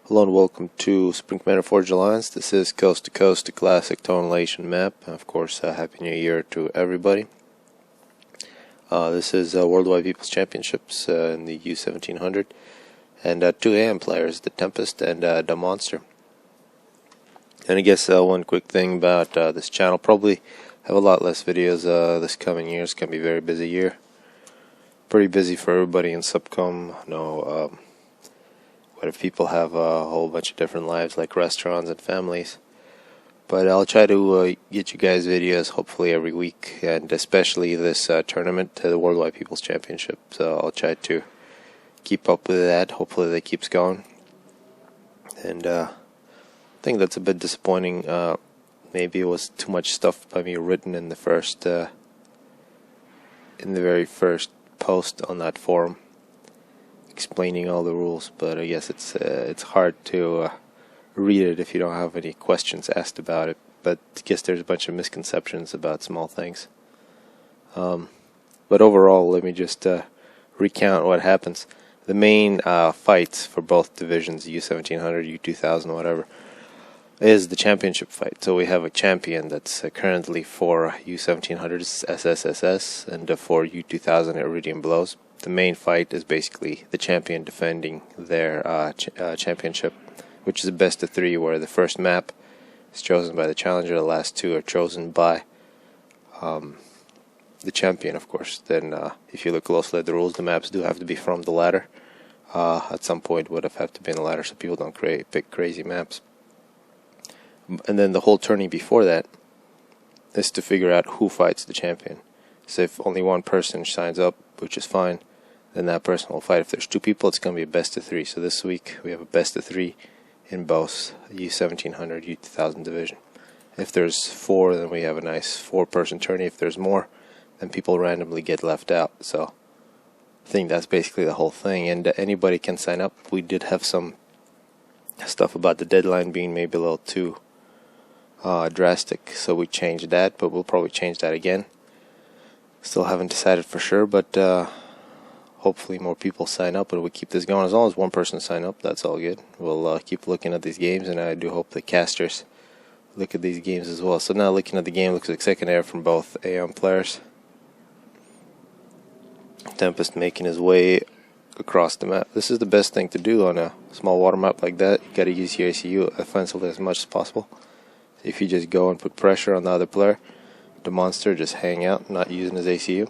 Hello and welcome to Spring Commander Forged Alliance. This is Coast to Coast, a classic Tonelation map. Of course, Happy New Year to everybody. This is Worldwide People's Championships in the U1700. And 2 AM players, the Tempest and the Monster. And I guess one quick thing about this channel, probably have a lot less videos this coming year. It's going to be a very busy year. Pretty busy for everybody in Subcom. What if people have a whole bunch of different lives like restaurants and families. But I'll try to get you guys videos hopefully every week, and especially this tournament, the Worldwide People's Championship. So I'll try to keep up with that. Hopefully that keeps going. And I think that's a bit disappointing. Maybe it was too much stuff by me written in the very first post on that forum, explaining all the rules, but I guess it's hard to read it if you don't have any questions asked about it. But I guess there's a bunch of misconceptions about small things. But overall, let me just recount what happens. The main fights for both divisions, U1700, U2000, whatever, is the championship fight. So we have a champion that's currently for U1700's SSSS and for U2000 Iridium Blows. The main fight is basically the champion defending their championship, which is a best of 3, where the first map is chosen by the challenger, the last 2 are chosen by the champion, of course. Then if you look closely at the rules, the maps do have to be from the ladder. At some point would have to be in the ladder so people don't pick crazy maps. And then the whole tourney before that is to figure out who fights the champion. So if only one person signs up, which is fine, then that person will fight. If there's 2 people, it's going to be a best of 3. So this week we have a best of 3 in both U1700, U2000 division. If there's 4, then we have a nice 4-person tourney. If there's more, then people randomly get left out. So I think that's basically the whole thing. And anybody can sign up. We did have some stuff about the deadline being maybe a little too drastic, so we changed that, but we'll probably change that again. Still haven't decided for sure, but hopefully more people sign up and we keep this going. As long as one person sign up, that's all good. We'll keep looking at these games, and I do hope the casters look at these games as well. So now looking at the game, looks like second air from both AM players. Tempest making his way across the map. This is the best thing to do on a small water map like that. You gotta use your ACU offensively as much as possible. If you just go and put pressure on the other player, the monster just hang out, not using his ACU.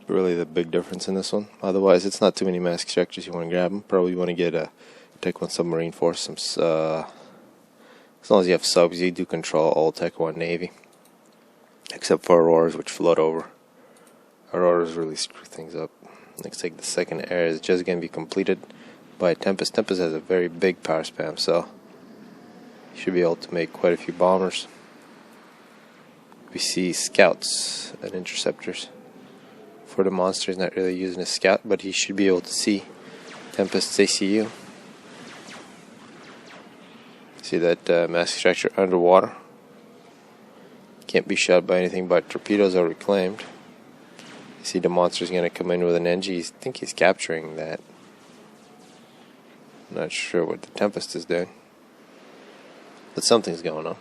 Really the big difference in this one. Otherwise, it's not too many mass extractors you want to grab them. Probably want to get a Tech 1 Submarine Force. As long as you have subs, you do control all Tech 1 Navy, except for Auroras, which float over. Auroras really screw things up. Looks like the second air is just going to be completed by Tempest. Tempest has a very big power spam, so you should be able to make quite a few bombers. We see scouts and interceptors. For the monster, he's not really using a scout, but he should be able to see Tempest's ACU. See that mass extractor underwater. Can't be shot by anything but torpedoes or reclaimed. You see the monster's going to come in with an NG. I think he's capturing that. I'm not sure what the Tempest is doing, but something's going on.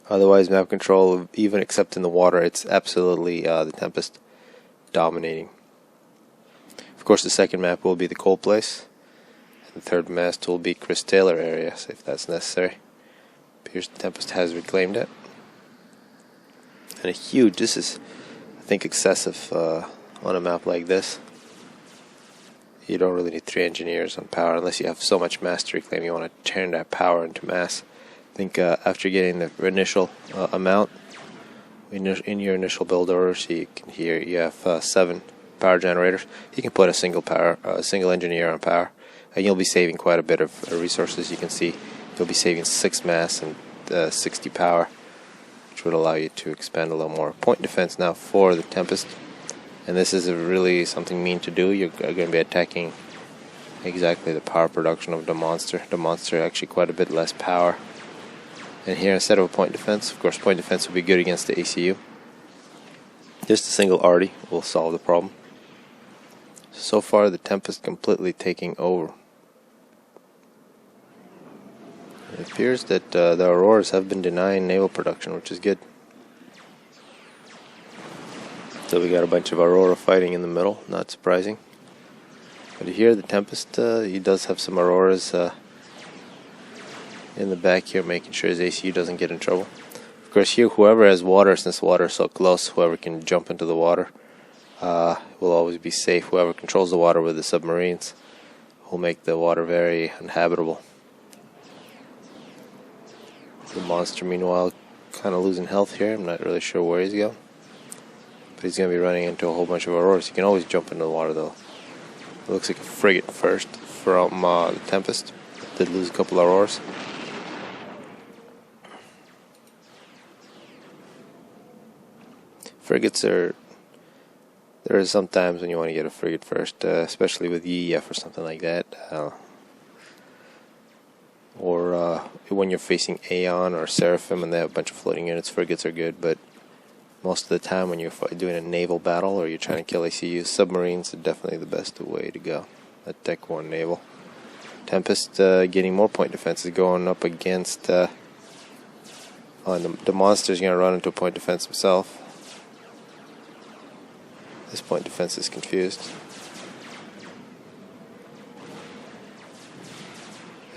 Otherwise, map control, even except in the water, it's absolutely the Tempest dominating. Of course, the second map will be the Coal Place. And the third mast will be Chris Taylor area, so if that's necessary. Appears the Tempest has reclaimed it. And a huge, this is, I think, excessive on a map like this. You don't really need 3 engineers on power unless you have so much mass to reclaim. You want to turn that power into mass. I think after getting the initial amount in your initial build orders, you have 7 power generators. You can put a single engineer on power, and you'll be saving quite a bit of resources. You can see you'll be saving 6 mass and 60 power, which would allow you to expand a little more. Point defense now for the Tempest, and this is really something mean to do. You're going to be attacking exactly the power production of the monster. The monster actually quite a bit less power. And here, instead of a point defense, of course, point defense would be good against the ACU. Just a single arty will solve the problem. So far, the Tempest completely taking over. It appears that the Auroras have been denying naval production, which is good. So we got a bunch of Aurora fighting in the middle, not surprising. But here, the Tempest, he does have some Auroras in the back here, making sure his ACU doesn't get in trouble. Of course, here, whoever has water, since water is so close, whoever can jump into the water will always be safe. Whoever controls the water with the submarines will make the water very uninhabitable. The monster, meanwhile, kind of losing health here. I'm not really sure where he's going. But he's going to be running into a whole bunch of Auroras. He can always jump into the water, though. It looks like a frigate first from the Tempest. Did lose a couple of Auroras. Frigates are... There are some times when you want to get a frigate first, especially with EEF or something like that. Or when you're facing Aeon or Seraphim and they have a bunch of floating units, frigates are good, but most of the time when you're doing a naval battle or you're trying to kill ACUs, submarines are definitely the best way to go. At Tech 1 Naval. Tempest getting more point defenses, going up against... the monster's going to run into a point defense himself. This point defense is confused.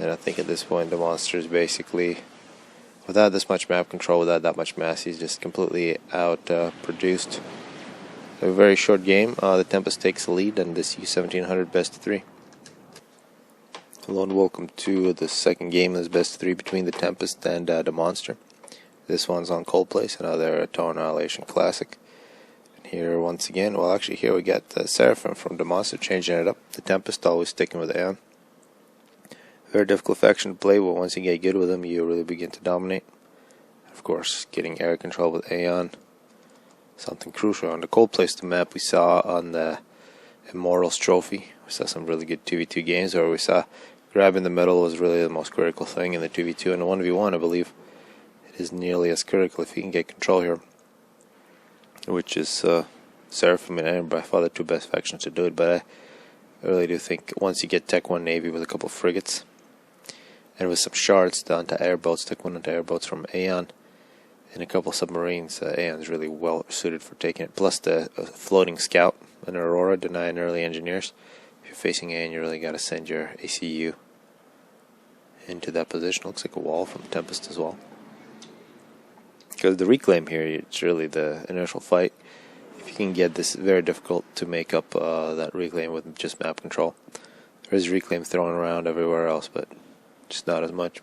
And I think at this point the monster is basically, without this much map control, without that much mass, he's just completely out-produced. A very short game. The Tempest takes the lead and this U-1700 best of 3. Hello and welcome to the second game of this best of 3 between the Tempest and the monster. This one's on Cold Place, another Tower Annihilation Classic. Here once again, well actually here we got Seraphim from the monster changing it up. The Tempest always sticking with Aeon. Very difficult faction to play, but once you get good with them you really begin to dominate. Of course, getting air control with Aeon, something crucial. On the Cold Place map we saw on the Immortals Trophy, we saw some really good 2v2 games where we saw grabbing the middle was really the most critical thing in the 2v2, and the 1v1 I believe it is nearly as critical if you can get control here. Which is Seraphim and Aeon by far the two best factions to do it, but I really do think once you get Tech 1 Navy with a couple of frigates and with some shards down to airboats, Tech 1 into airboats from Aeon and a couple of submarines, Aeon is really well suited for taking it. Plus the floating scout and Aurora denying early engineers. If you're facing Aeon, you really got to send your ACU into that position. Looks like a wall from Tempest as well. Because the reclaim here, it's really the initial fight. If you can get this, very difficult to make up that reclaim with just map control. There is reclaim thrown around everywhere else, but just not as much.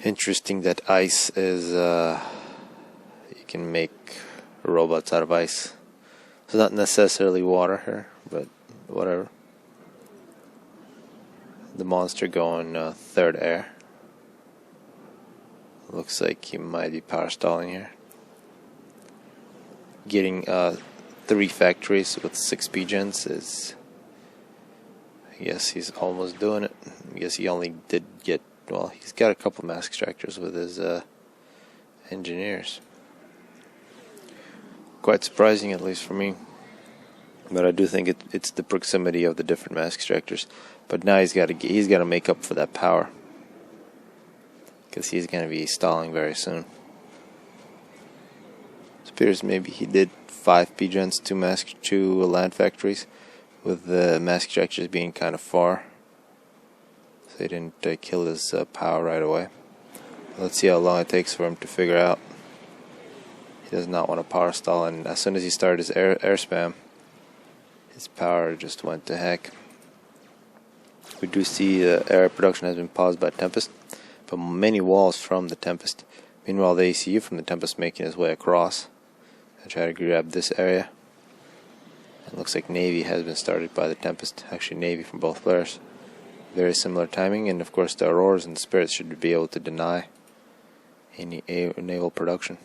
Interesting that ice is, you can make robots out of ice. It's not necessarily water here, but whatever. The monster going third air. Looks like he might be power stalling here. Getting 3 factories with 6 P-gens is... I guess he's almost doing it. I guess he only did get... Well, he's got a couple mass extractors with his engineers. Quite surprising, at least for me. But I do think it's the proximity of the different mass extractors. But now he's got to make up for that power. Because he's going to be stalling very soon. It appears maybe he did 5 P-gens, 2 land factories, with the mass extractors being kind of far. So he didn't kill his power right away. Let's see how long it takes for him to figure out. He does not want to power stall, and as soon as he started his air spam, his power just went to heck. We do see air production has been paused by Tempest, but many walls from the Tempest. Meanwhile, the ACU from the Tempest making his way across and try to grab this area. It looks like Navy has been started by the Tempest. Actually, Navy from both players. Very similar timing, and of course the Auroras and the Spirits should be able to deny any naval production.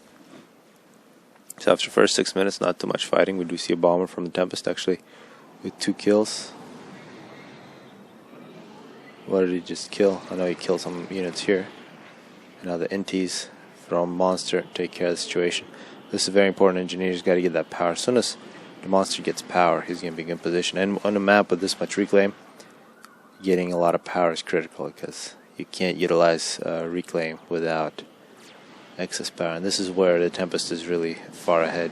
So after the first 6 minutes, not too much fighting. We do see a bomber from the Tempest actually with 2 kills. What did he just kill? I know he killed some units here. And now the NTs from Monster take care of the situation. This is very important. Engineers got to get that power. As soon as the monster gets power, he's going to be in good position. And on a map with this much reclaim, getting a lot of power is critical because you can't utilize reclaim without excess power. And this is where the Tempest is really far ahead.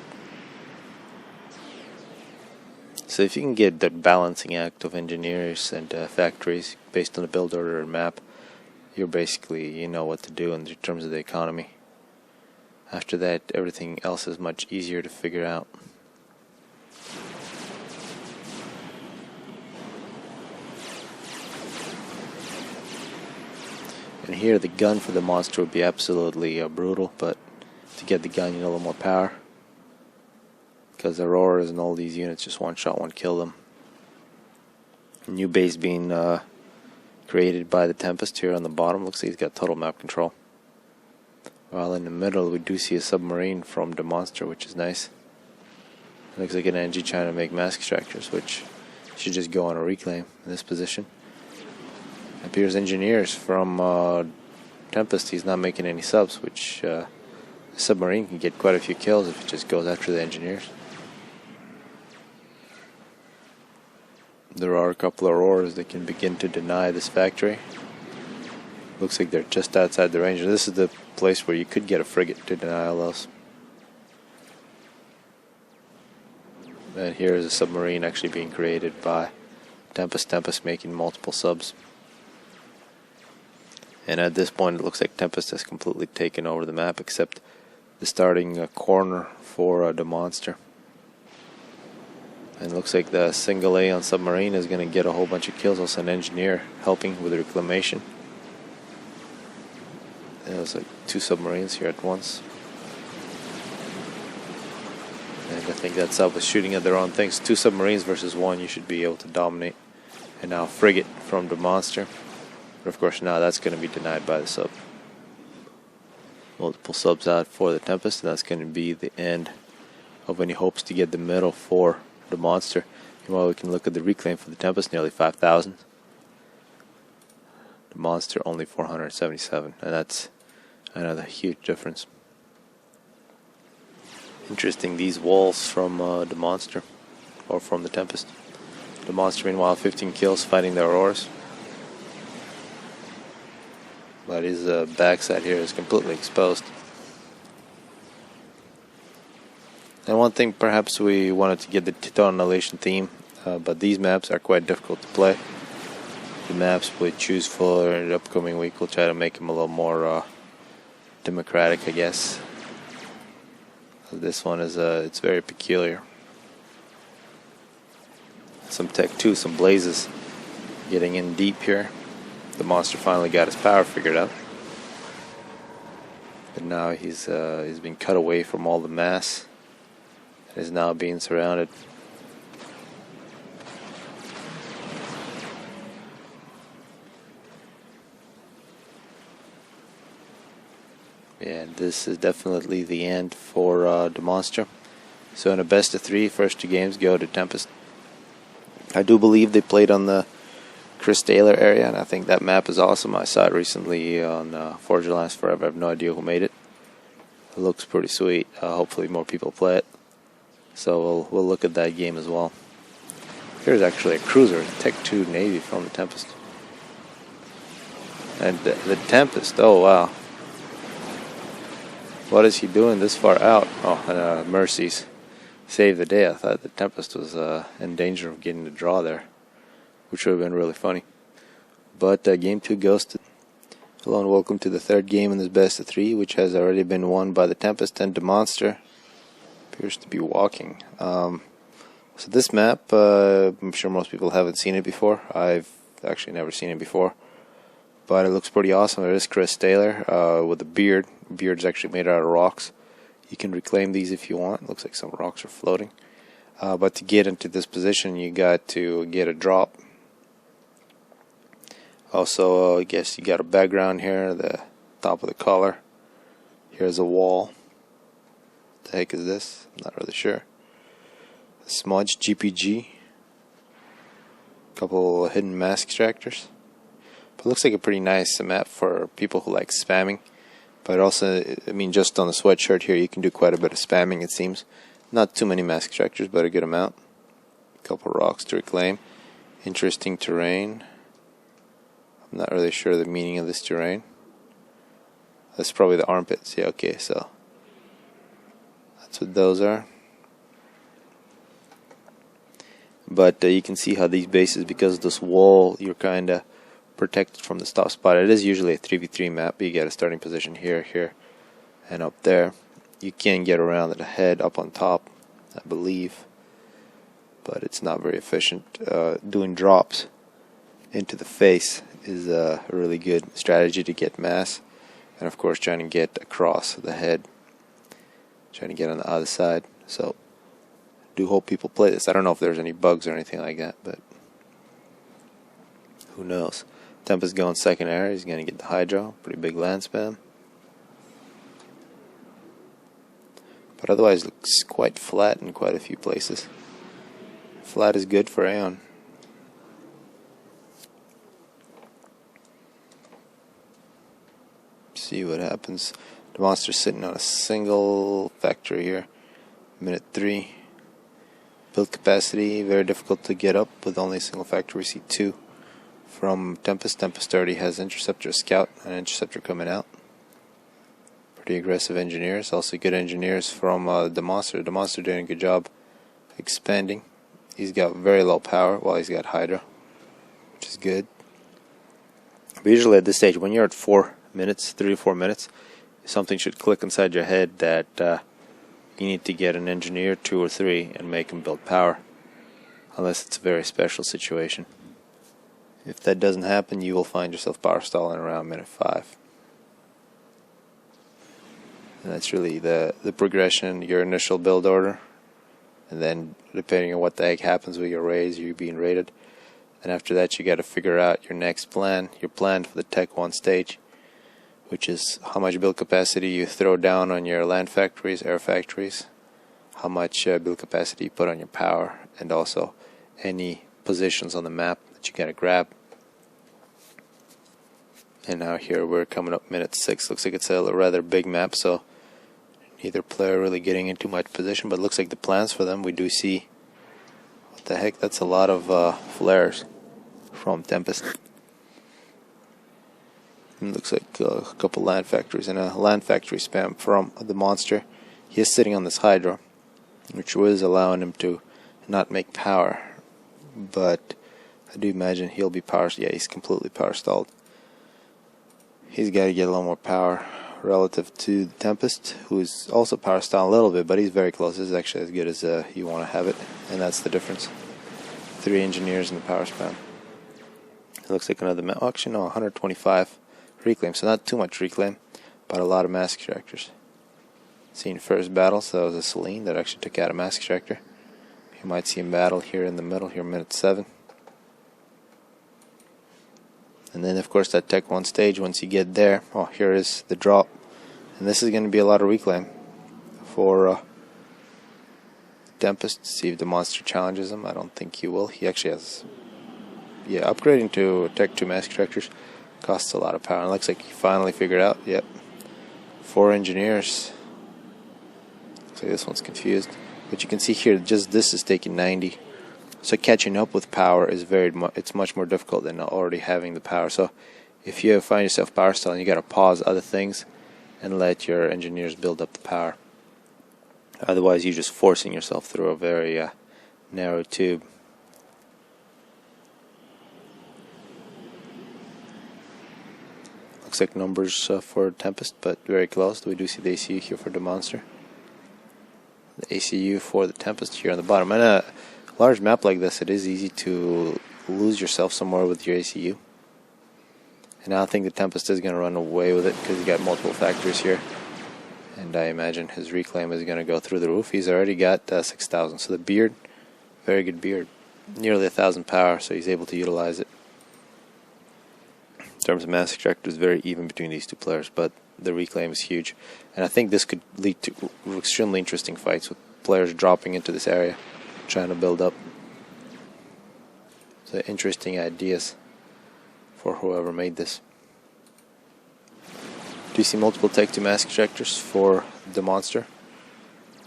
So if you can get the balancing act of engineers and factories based on the build order and map, you're basically, you know what to do in terms of the economy. After that, everything else is much easier to figure out. And here the gun for the monster would be absolutely brutal, but to get the gun you need a little more power, because the Auroras and all these units just one shot, one kill them. A new base being created by the Tempest here on the bottom. Looks like he's got total map control. While in the middle we do see a submarine from the monster, which is nice. Looks like an NG trying to make mass extractors, which should just go on a reclaim in this position. Appears engineers from Tempest. He's not making any subs, which the submarine can get quite a few kills if it just goes after the engineers. There are a couple of Auroras that can begin to deny this factory. Looks like they're just outside the range. This is the place where you could get a frigate to deny all else. And here is a submarine actually being created by Tempest making multiple subs. And at this point it looks like Tempest has completely taken over the map, except the starting corner for the monster. And it looks like the single A on submarine is going to get a whole bunch of kills. Also an engineer helping with reclamation. And there's like 2 submarines here at once. And I think that's up with shooting at their own things. 2 submarines versus 1, you should be able to dominate. And now frigate from the monster. But of course now that's going to be denied by the sub. Multiple subs out for the Tempest, and that's going to be the end of any hopes to get the middle for the monster. Meanwhile, we can look at the reclaim for the Tempest, nearly 5,000. The monster only 477, and that's another huge difference. Interesting, these walls from the monster, or from the Tempest. The monster, meanwhile, 15 kills fighting the Auroras. But his backside here is completely exposed. And one thing perhaps we wanted to get the Titan Annihilation theme, but these maps are quite difficult to play. The maps we choose for the upcoming week, we'll try to make them a little more democratic, I guess. This one is it's very peculiar. Some Tech 2, some blazes getting in deep here. The monster finally got his power figured out, but now he's been cut away from all the mass and is now being surrounded. And this is definitely the end for the monster. So in a best of 3, first 2 games go to Tempest. I do believe they played on the Chris Taylor area, and I think that map is awesome. I saw it recently on Forge Alliance Forever. I have no idea who made it. It looks pretty sweet. Hopefully more people play it. So we'll look at that game as well. Here's actually a cruiser, Tech 2 Navy from the Tempest. And the Tempest, oh wow. What is he doing this far out? Oh, and Mercies saved the day. I thought the Tempest was in danger of getting the draw there, which would have been really funny. But game 2 goes to... Hello and welcome to the 3rd game in this best of 3, which has already been won by the Tempest, and the monster appears to be walking. So this map, I'm sure most people haven't seen it before. I've actually never seen it before, but it looks pretty awesome. There is Chris Taylor with a beard. The beard's actually made out of rocks. You can reclaim these if you want. It looks like some rocks are floating. But to get into this position, you got to get a drop. Also, I guess you got a background here, the top of the collar. Here's a wall. What the heck is this? I'm not really sure. A smudge, GPG. Couple hidden mask extractors. But it looks like a pretty nice map for people who like spamming. But also, I mean, just on the sweatshirt here, you can do quite a bit of spamming, it seems. Not too many mass extractors, but a good amount. A couple rocks to reclaim. Interesting terrain. I'm not really sure the meaning of this terrain. That's probably the armpits. Yeah, okay, so that's what those are. But you can see how these bases, because of this wall, you're kind of protected from the stop spot. It is usually a 3v3 map, but you get a starting position here, here, and up there. You can get around the head up on top, I believe, but it's not very efficient. Doing drops into the face is a really good strategy to get mass, and of course trying to get across the head, trying to get on the other side. So do hope people play this. I don't know if there's any bugs or anything like that, but who knows. Tempest going second area. He's going to get the Hydro. Pretty big land spam. But otherwise looks quite flat in quite a few places. Flat is good for Aeon. See what happens. The monster's sitting on a single factory here. Minute 3. Build capacity, very difficult to get up with only a single factory. We see 2 from Tempest. Tempest already has Interceptor, Scout, and Interceptor coming out. Pretty aggressive engineers. Also good engineers from the Monster. The Monster doing a good job expanding. He's got very low power while he's got Hydra, which is good. But usually at this stage, when you're at 4 minutes, 3 to 4 minutes, something should click inside your head that you need to get an engineer, 2 or 3, and make him build power, unless it's a very special situation. If that doesn't happen, you will find yourself power stalling around minute 5. And that's really the progression, your initial build order, and then depending on what the heck happens with your raids, you're being raided. And after that, you got to figure out your next plan, your plan for the Tech 1 stage, which is how much build capacity you throw down on your land factories, air factories, how much build capacity you put on your power, and also any positions on the map that you gotta grab. And now here we're coming up minute 6. Looks like it's a rather big map, so neither player really getting into much position, but it looks like the plans for them, we do see, what the heck, that's a lot of flares from Tempest. It looks like a couple land factories and a land factory spam from the Monster. He is sitting on this Hydra, which was allowing him to not make power, but I do imagine he'll be power. Yeah, he's completely power stalled. He's got to get a lot more power relative to the Tempest, who is also power stalled a little bit, but he's very close. This is actually as good as you want to have it, and that's the difference. 3 engineers in the power spam. It looks like another actually no, 125 reclaim, so not too much reclaim, but a lot of mass extractors. Seen first battle, so that was a Selene that actually took out a mass extractor. You might see him battle here in the middle, here minute 7. And then of course that Tech 1 stage, once you get there, oh, here is the drop. And this is going to be a lot of reclaim for Tempest. See if the Monster challenges him. I don't think he will. He actually has, yeah, upgrading to Tech 2 mass extractors costs a lot of power. It looks like he finally figured out, yep, 4 engineers. Looks like this one's confused. But you can see here, just this is taking 90. So catching up with power is it's much more difficult than already having the power. So if you find yourself power stalling, you got to pause other things and let your engineers build up the power. Otherwise, you're just forcing yourself through a very narrow tube. Looks like numbers for Tempest, but very close. We do see the ACU here for the Monster. The ACU for the Tempest here on the bottom. And a large map like this, it is easy to lose yourself somewhere with your ACU. And I think the Tempest is going to run away with it because he's got multiple factories here. And I imagine his reclaim is going to go through the roof. He's already got 6,000. So the beard, very good beard. Nearly 1,000 power, so he's able to utilize it. In terms of mass extractor, it's very even between these two players, but the reclaim is huge. And I think this could lead to extremely interesting fights with players dropping into this area, trying to build up. So interesting ideas for whoever made this. Do you see multiple Tech 2 mass extractors for the Monster?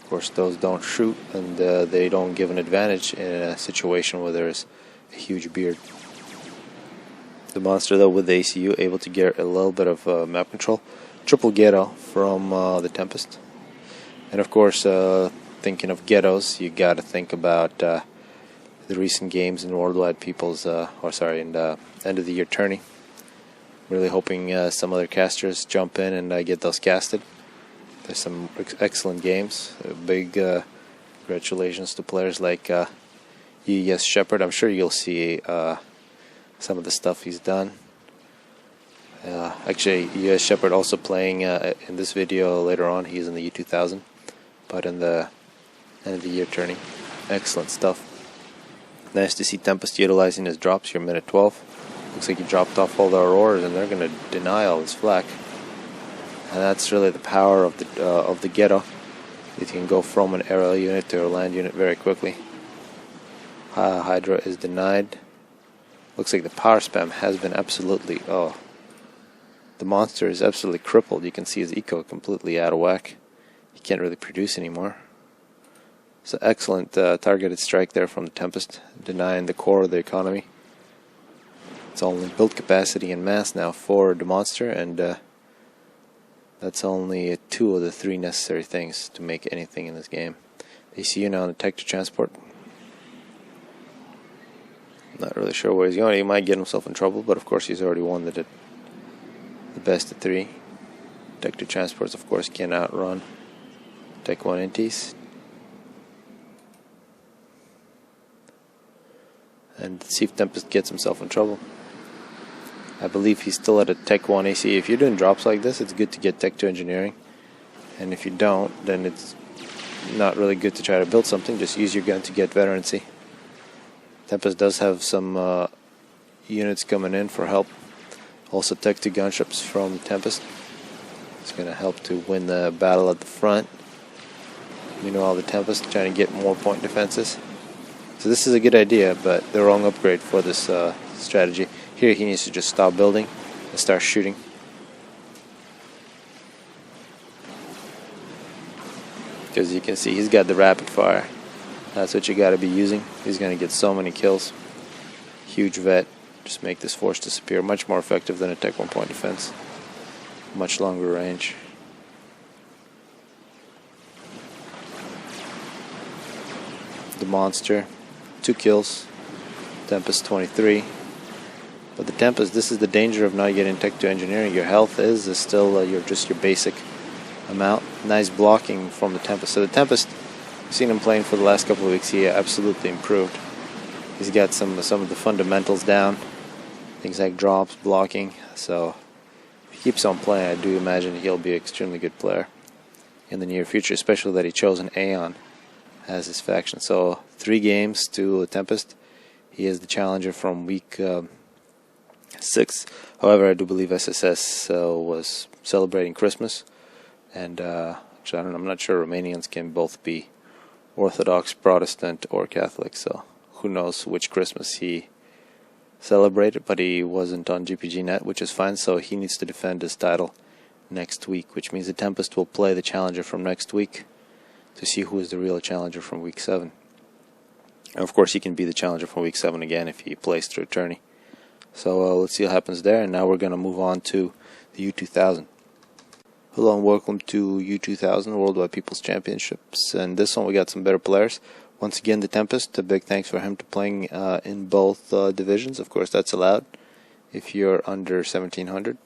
Of course, those don't shoot, and they don't give an advantage in a situation where there is a huge beard. The monster, though, with the ACU, able to get a little bit of map control. Triple ghetto from the Tempest. And of course, thinking of ghettos, you got to think about the recent games in Worldwide People's, in the end of the year tourney. Really hoping some other casters jump in and get those casted. There's some excellent games. Big congratulations to players like UES Shepard. I'm sure you'll see some of the stuff he's done. Actually, UES Shepard also playing in this video later on. He's in the U2000, but in the end of the year tourney. Excellent stuff. Nice to see Tempest utilizing his drops here, minute 12. Looks like he dropped off all the Auroras, and they're going to deny all this flak. And that's really the power of the ghetto. You can go from an aerial unit to a land unit very quickly. Hydra is denied. Looks like the power spam has been absolutely... Oh, the monster is absolutely crippled. You can see his eco completely out of whack. He can't really produce anymore. So excellent targeted strike there from the Tempest, denying the core of the economy. It's only build capacity and mass now for the monster, and that's only 2 of the 3 necessary things to make anything in this game. ACU now on the tech to transport. Not really sure where he's going. He might get himself in trouble, but of course he's already won the best of 3. Tech to transports, of course, can outrun Tech 1 inties. And see if Tempest gets himself in trouble. I believe he's still at a Tech 1 AC. If you're doing drops like this, it's good to get Tech 2 engineering. And if you don't, then it's not really good to try to build something. Just use your gun to get veterancy. Tempest does have some units coming in for help. Also Tech 2 gunships from Tempest. It's going to help to win the battle at the front. Meanwhile, the Tempest trying to get more point defenses. So this is a good idea, but the wrong upgrade for this strategy. Here he needs to just stop building and start shooting. Because you can see he's got the rapid fire. That's what you got to be using. He's going to get so many kills. Huge vet. Just make this force disappear. Much more effective than a Tech 1 point defense. Much longer range. The monster. 2 kills. Tempest 23. But the Tempest, this is the danger of not getting Tech 2 engineering. Your health is still your basic amount. Nice blocking from the Tempest. So the Tempest, you've seen him playing for the last couple of weeks. He absolutely improved. He's got some of the fundamentals down. Things like drops, blocking. So if he keeps on playing, I do imagine he'll be an extremely good player in the near future, especially that he chose an Aeon as his faction. So 3 games to Tempest. He is the challenger from week 6. However, I do believe SSS was celebrating Christmas, and actually, I'm not sure Romanians can both be Orthodox, Protestant, or Catholic. So who knows which Christmas he celebrated? But he wasn't on GPG.net, which is fine. So he needs to defend his title next week, which means the Tempest will play the challenger from next week to see who is the real challenger from week 7. And of course, he can be the challenger from week 7 again if he plays through a tourney. So let's see what happens there. And now we're going to move on to the U2000. Hello and welcome to U2000 Worldwide People's Championships. And this one we got some better players. Once again, the Tempest. A big thanks for him to playing in both divisions. Of course, that's allowed if you're under 1700.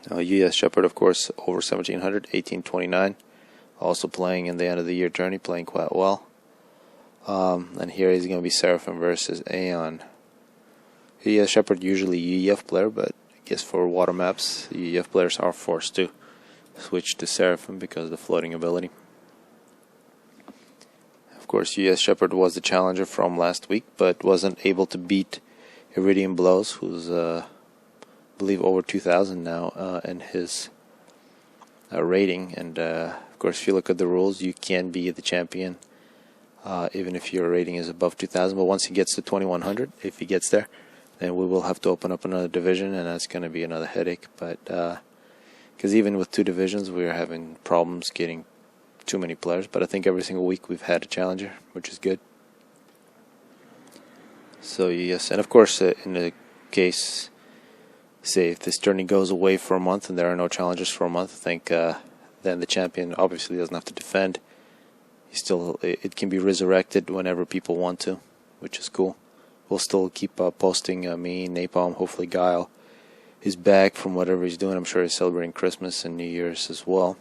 UES Shepard, of course, over 1700, 1829. Also playing in the end of the year tourney, playing quite well. And here he's going to be Seraphim versus Aeon. UES Shepard usually UEF player, but I guess for water maps, UEF players are forced to switch to Seraphim because of the floating ability. Of course, UES Shepard was the challenger from last week, but wasn't able to beat Iridium Blows, who's I believe over 2000 now in his rating. And of course, if you look at the rules, you can be the champion even if your rating is above 2000. But once he gets to 2100, if he gets there, then we will have to open up another division, and that's going to be another headache. But because even with 2 divisions, we're having problems getting too many players, but I think every single week we've had a challenger, which is good. So yes, and of course in the case, say if this tourney goes away for a month and there are no challengers for a month, I think then the champion obviously doesn't have to defend. It can be resurrected whenever people want to, which is cool. We'll still keep posting me, Napalm, hopefully Guile is back from whatever he's doing. I'm sure he's celebrating Christmas and New Year's as well.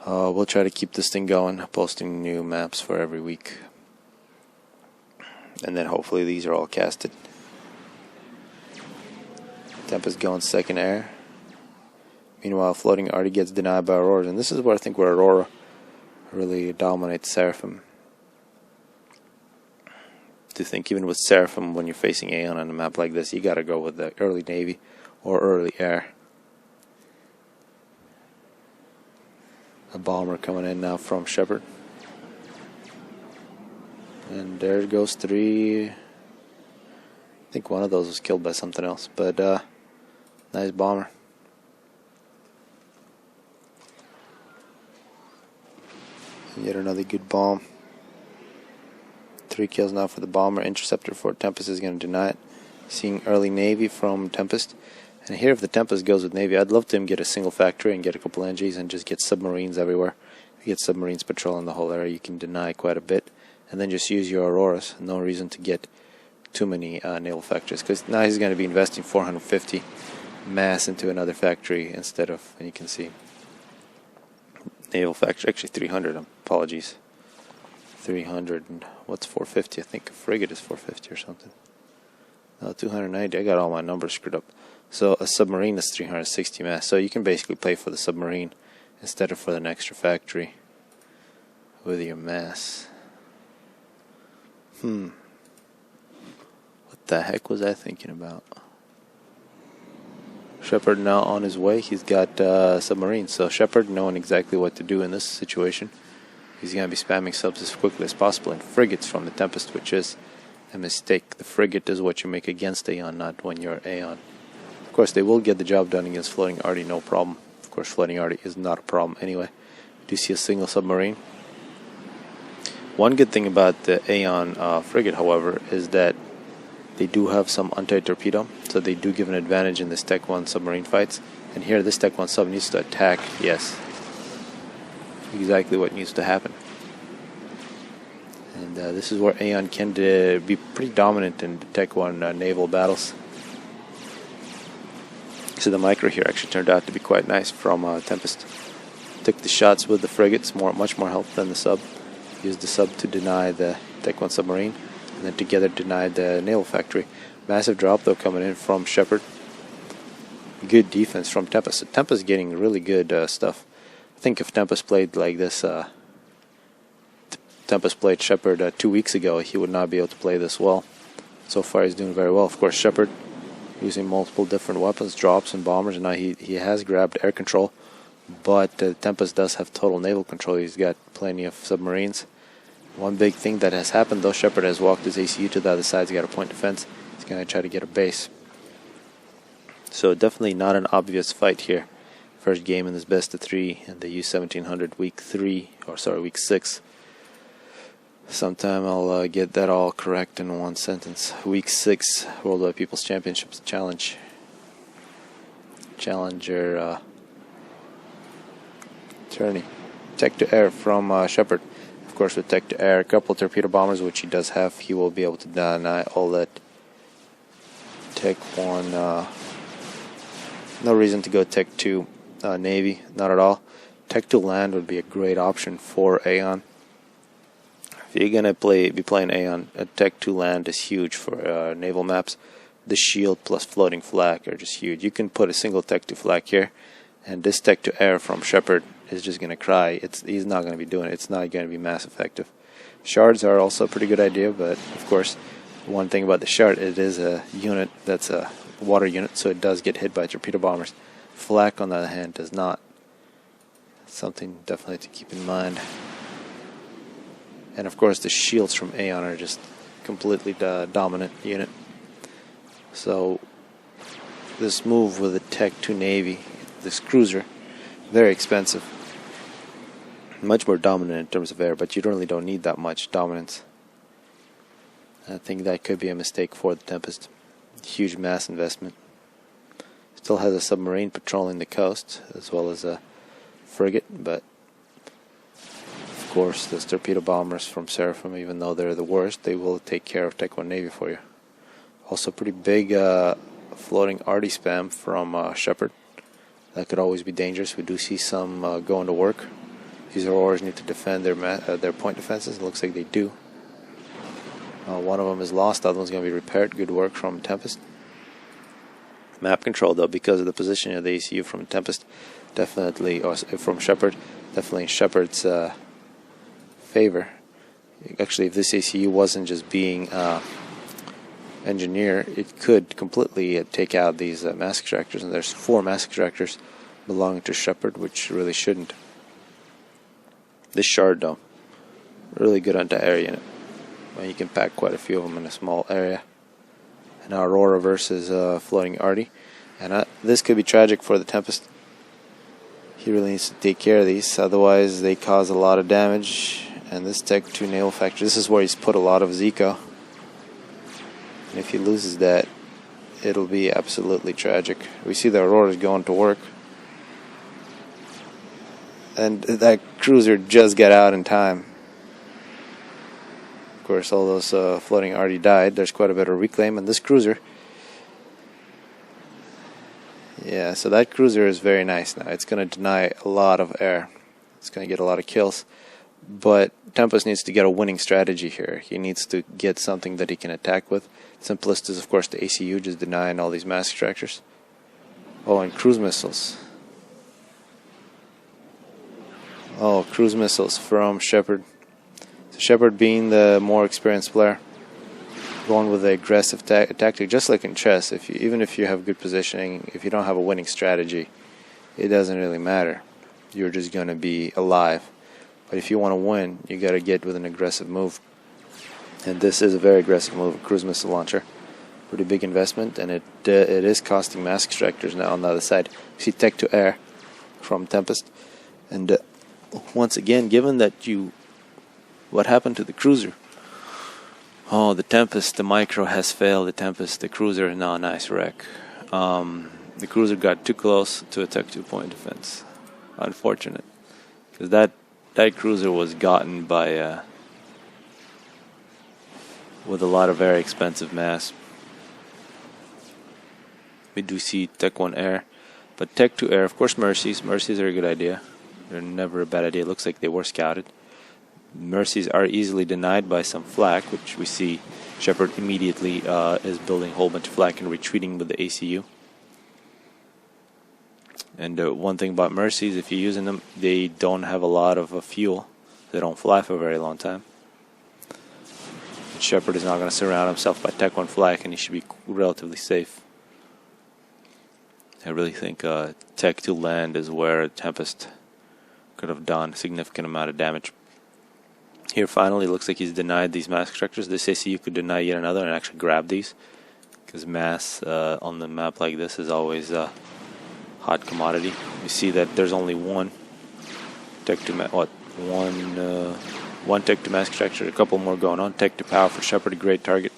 We'll try to keep this thing going, posting new maps for every week. And then hopefully these are all casted. Tempest going second air. Meanwhile, Floating Artie gets denied by Aurora. And this is where I think Aurora really dominates Seraphim. To think even with Seraphim, when you're facing Aeon on a map like this, you gotta go with the early Navy or early air. A bomber coming in now from Shepard. And there goes 3. I think one of those was killed by something else, but nice bomber. And yet another good bomb. 3 kills now for the bomber. Interceptor for Tempest is going to deny it. Seeing early Navy from Tempest. And here if the Tempest goes with Navy, I'd love to him get a single factory and get a couple NGs and just get submarines everywhere. If you get submarines patrolling the whole area, you can deny quite a bit. And then just use your Auroras. No reason to get too many naval factories, because now he's going to be investing 450 mass into another factory instead of, and you can see, naval factory, actually 300, apologies. 300, and what's 450? I think a frigate is 450 or something. No, 290. I got all my numbers screwed up. So a submarine is 360 mass. So you can basically play for the submarine instead of for an extra factory with your mass. What the heck was I thinking about? Shepard now on his way. He's got submarines. So Shepard knowing exactly what to do in this situation. He's going to be spamming subs as quickly as possible. And frigates from the Tempest, which is a mistake. The frigate is what you make against Aeon, not when you're Aeon. Of course, they will get the job done against Floating Artie, no problem. Of course, Floating Artie is not a problem anyway. Do you see a single submarine? One good thing about the Aeon frigate, however, is that they do have some anti-torpedo, so they do give an advantage in this Tech 1 submarine fights. And here, this Tech 1 sub needs to attack, yes. Exactly what needs to happen. And this is where Aeon can be pretty dominant in the Tech 1 naval battles. So the micro here actually turned out to be quite nice from Tempest. Took the shots with the frigates, much more help than the sub. Used the sub to deny the Tech 1 submarine, and then together denied the naval factory. Massive drop though coming in from Shepard. Good defense from Tempest. So Tempest getting really good stuff. I think if Tempest played like this, Tempest played Shepard 2 weeks ago, he would not be able to play this well. So far he's doing very well. Of course, Shepard using multiple different weapons, drops and bombers, and now he has grabbed air control. But Tempest does have total naval control. He's got plenty of submarines. One big thing that has happened, though, Shepard has walked his ACU to the other side. He's got a point defense. He's going to try to get a base. So definitely not an obvious fight here. First game in this best of 3 in the U1700 week 6. Sometime I'll get that all correct in one sentence. Week 6 Worldwide People's Championships Challenge. Challenger tourney. Tech to air from Shepard. Of course, with Tech to air, a couple torpedo bombers, which he does have, he will be able to deny all that. Tech 1. No reason to go Tech 2 Navy, not at all. Tech 2 land would be a great option for Aeon. If you're gonna be playing Aeon, Tech 2 land is huge for naval maps. The shield plus floating flag are just huge. You can put a single Tech 2 flag here, and this Tech to air from Shepard is just gonna cry. He's not gonna be doing it. It's not gonna be mass effective. Shards are also a pretty good idea, but of course, one thing about the shard, it is a unit that's a water unit, so it does get hit by torpedo bombers. Flak, on the other hand, does not. Something definitely to keep in mind. And of course, the shields from Aeon are just completely dominant unit. So this move with the Tech 2 Navy, this cruiser, very expensive. Much more dominant in terms of air, but you really don't need that much dominance. I think that could be a mistake for the Tempest. Huge mass investment. Still has a submarine patrolling the coast, as well as a frigate, but of course those torpedo bombers from Seraphim, even though they're the worst, they will take care of Tech 1 Navy for you. Also pretty big floating arty spam from Shepherd. That could always be dangerous. We do see some going to work. These Auroras need to defend their point defenses. It looks like they do. One of them is lost, the other one's going to be repaired. Good work from Tempest. Map control, though, because of the positioning of the ACU from Tempest, definitely, or from Shepherd, definitely in Shepherd's favor. Actually, if this ACU wasn't just being engineer, it could completely take out these mass extractors, and there's 4 mass extractors belonging to Shepherd, which really shouldn't. This Shard, though, really good anti-air unit. You can pack quite a few of them in a small area. And Aurora versus floating arty, and this could be tragic for the Tempest. He really needs to take care of these, otherwise they cause a lot of damage. And this Tech 2 naval factory, this is where he's put a lot of Zico. And if he loses that, it'll be absolutely tragic. We see the Auroras going to work. And that cruiser just got out in time. Of course, all those floating arty died. There's quite a bit of reclaim. And this cruiser, yeah, so that cruiser is very nice now. It's going to deny a lot of air. It's going to get a lot of kills. But Tempest needs to get a winning strategy here. He needs to get something that he can attack with. Simplest is, of course, the ACU, just denying all these mass extractors. Oh, and cruise missiles. Oh, cruise missiles from Shepherd. So Shepherd, being the more experienced player, going with the aggressive tactic, just like in chess. Even if you have good positioning, if you don't have a winning strategy, it doesn't really matter. You're just going to be alive. But if you want to win, you got to get with an aggressive move. And this is a very aggressive move, a cruise missile launcher. Pretty big investment, and it is costing mass extractors now on the other side. You see Tech to air from Tempest. And once again, given that what happened to the cruiser? Oh, the Tempest, the micro has failed. The Tempest, the cruiser is now a nice wreck. The cruiser got too close to a Tech 2 point defense. Unfortunate, because that cruiser was gotten by with a lot of very expensive mass. We do see Tech 1 air, but Tech 2 air, of course, Mercies. Mercies are a good idea. They're never a bad idea. It looks like they were scouted. Mercies are easily denied by some flak, which we see Shepherd immediately is building a whole bunch of flak and retreating with the ACU. And one thing about Mercies, if you're using them, they don't have a lot of fuel. They don't fly for a very long time. But Shepherd is not going to surround himself by Tech 1 flak, and he should be relatively safe. I really think Tech 2 land is where Tempest could have done a significant amount of damage. Here finally looks like he's denied these mass extractors. This ACU could deny yet another and actually grab these, because mass on the map like this is always a hot commodity. You see that there's only one Tech 2 one Tech 2 mass extractor, a couple more going on. Tech 2 power for Shepherd, a great target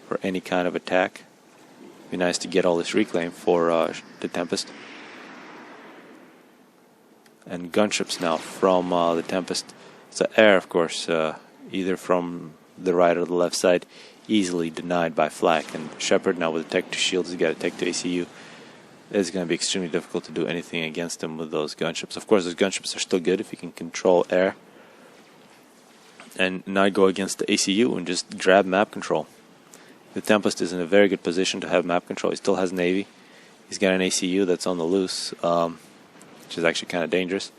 for any kind of attack. Be nice to get all this reclaim for the Tempest. And gunships now from the Tempest. So air, of course, either from the right or the left side, easily denied by flak. And Shepherd now with the Tech 2 shields, he's got a Tech 2 ACU. It's going to be extremely difficult to do anything against him with those gunships. Of course, those gunships are still good if you can control air and not go against the ACU and just grab map control. The Tempest is in a very good position to have map control. He still has Navy. He's got an ACU that's on the loose, which is actually kind of dangerous.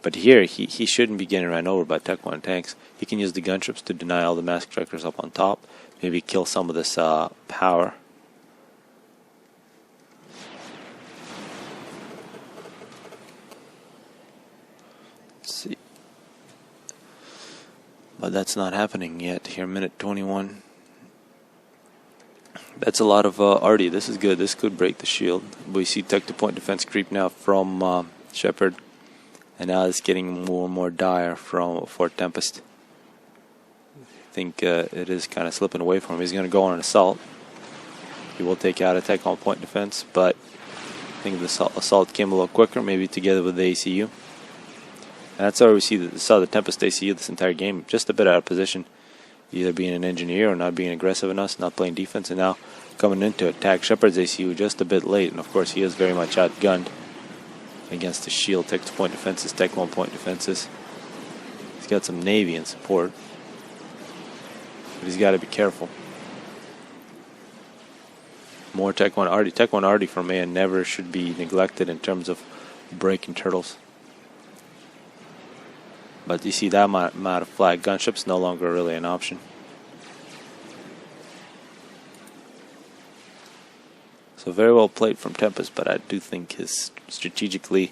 But here, he shouldn't be getting ran over by Tech 1 tanks. He can use the gunships to deny all the mass extractors up on top. Maybe kill some of this power. Let's see. But that's not happening yet. Here, minute 21. That's a lot of arty. This is good. This could break the shield. We see Tech 2 point defense creep now from Shepherd. And now it's getting more and more dire for Tempest. I think it is kind of slipping away from him. He's going to go on an assault. He will take out a tech on point defense, but I think the assault came a little quicker, maybe together with the ACU. And that's how we saw the Tempest ACU this entire game, just a bit out of position, either being an engineer or not being aggressive enough, not playing defense, and now coming in to attack Shepard's ACU just a bit late. And of course, he is very much outgunned against the shield tech to point defenses, tech 1 point defenses. He's got some Navy in support, but he's got to be careful. More Tech 1 Arty. Tech 1 Arty from AN never should be neglected in terms of breaking turtles. But you see that amount of flag gunships no longer really an option. So very well played from Tempest, but I do think strategically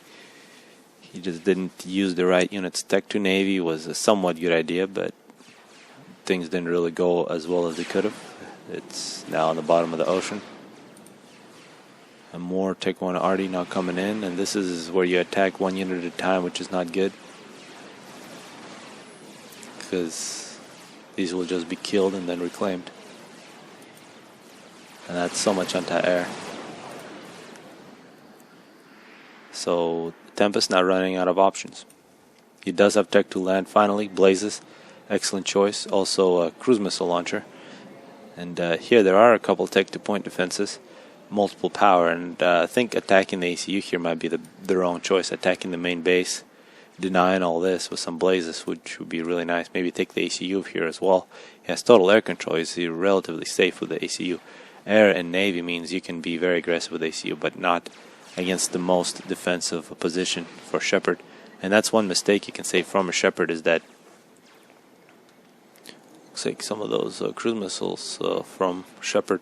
he just didn't use the right units. Tech 2 Navy was a somewhat good idea, but things didn't really go as well as they could have. It's now on the bottom of the ocean. And more Tech 1 Arty now coming in, and this is where you attack one unit at a time, which is not good, because these will just be killed and then reclaimed. And that's so much anti-air. So Tempest now running out of options. He does have Tech 2 land finally. Blazes, excellent choice. Also a cruise missile launcher. And here there are a couple Tech 2 point defenses, multiple power, and I think attacking the ACU here might be the wrong choice. Attacking the main base, denying all this with some blazes, which would be really nice. Maybe take the ACU here as well. He has total air control. He's relatively safe with the ACU. Air and Navy means you can be very aggressive with ACU, but not against the most defensive position for Shepard. And that's one mistake you can say from a Shepard, is that looks like some of those cruise missiles from Shepard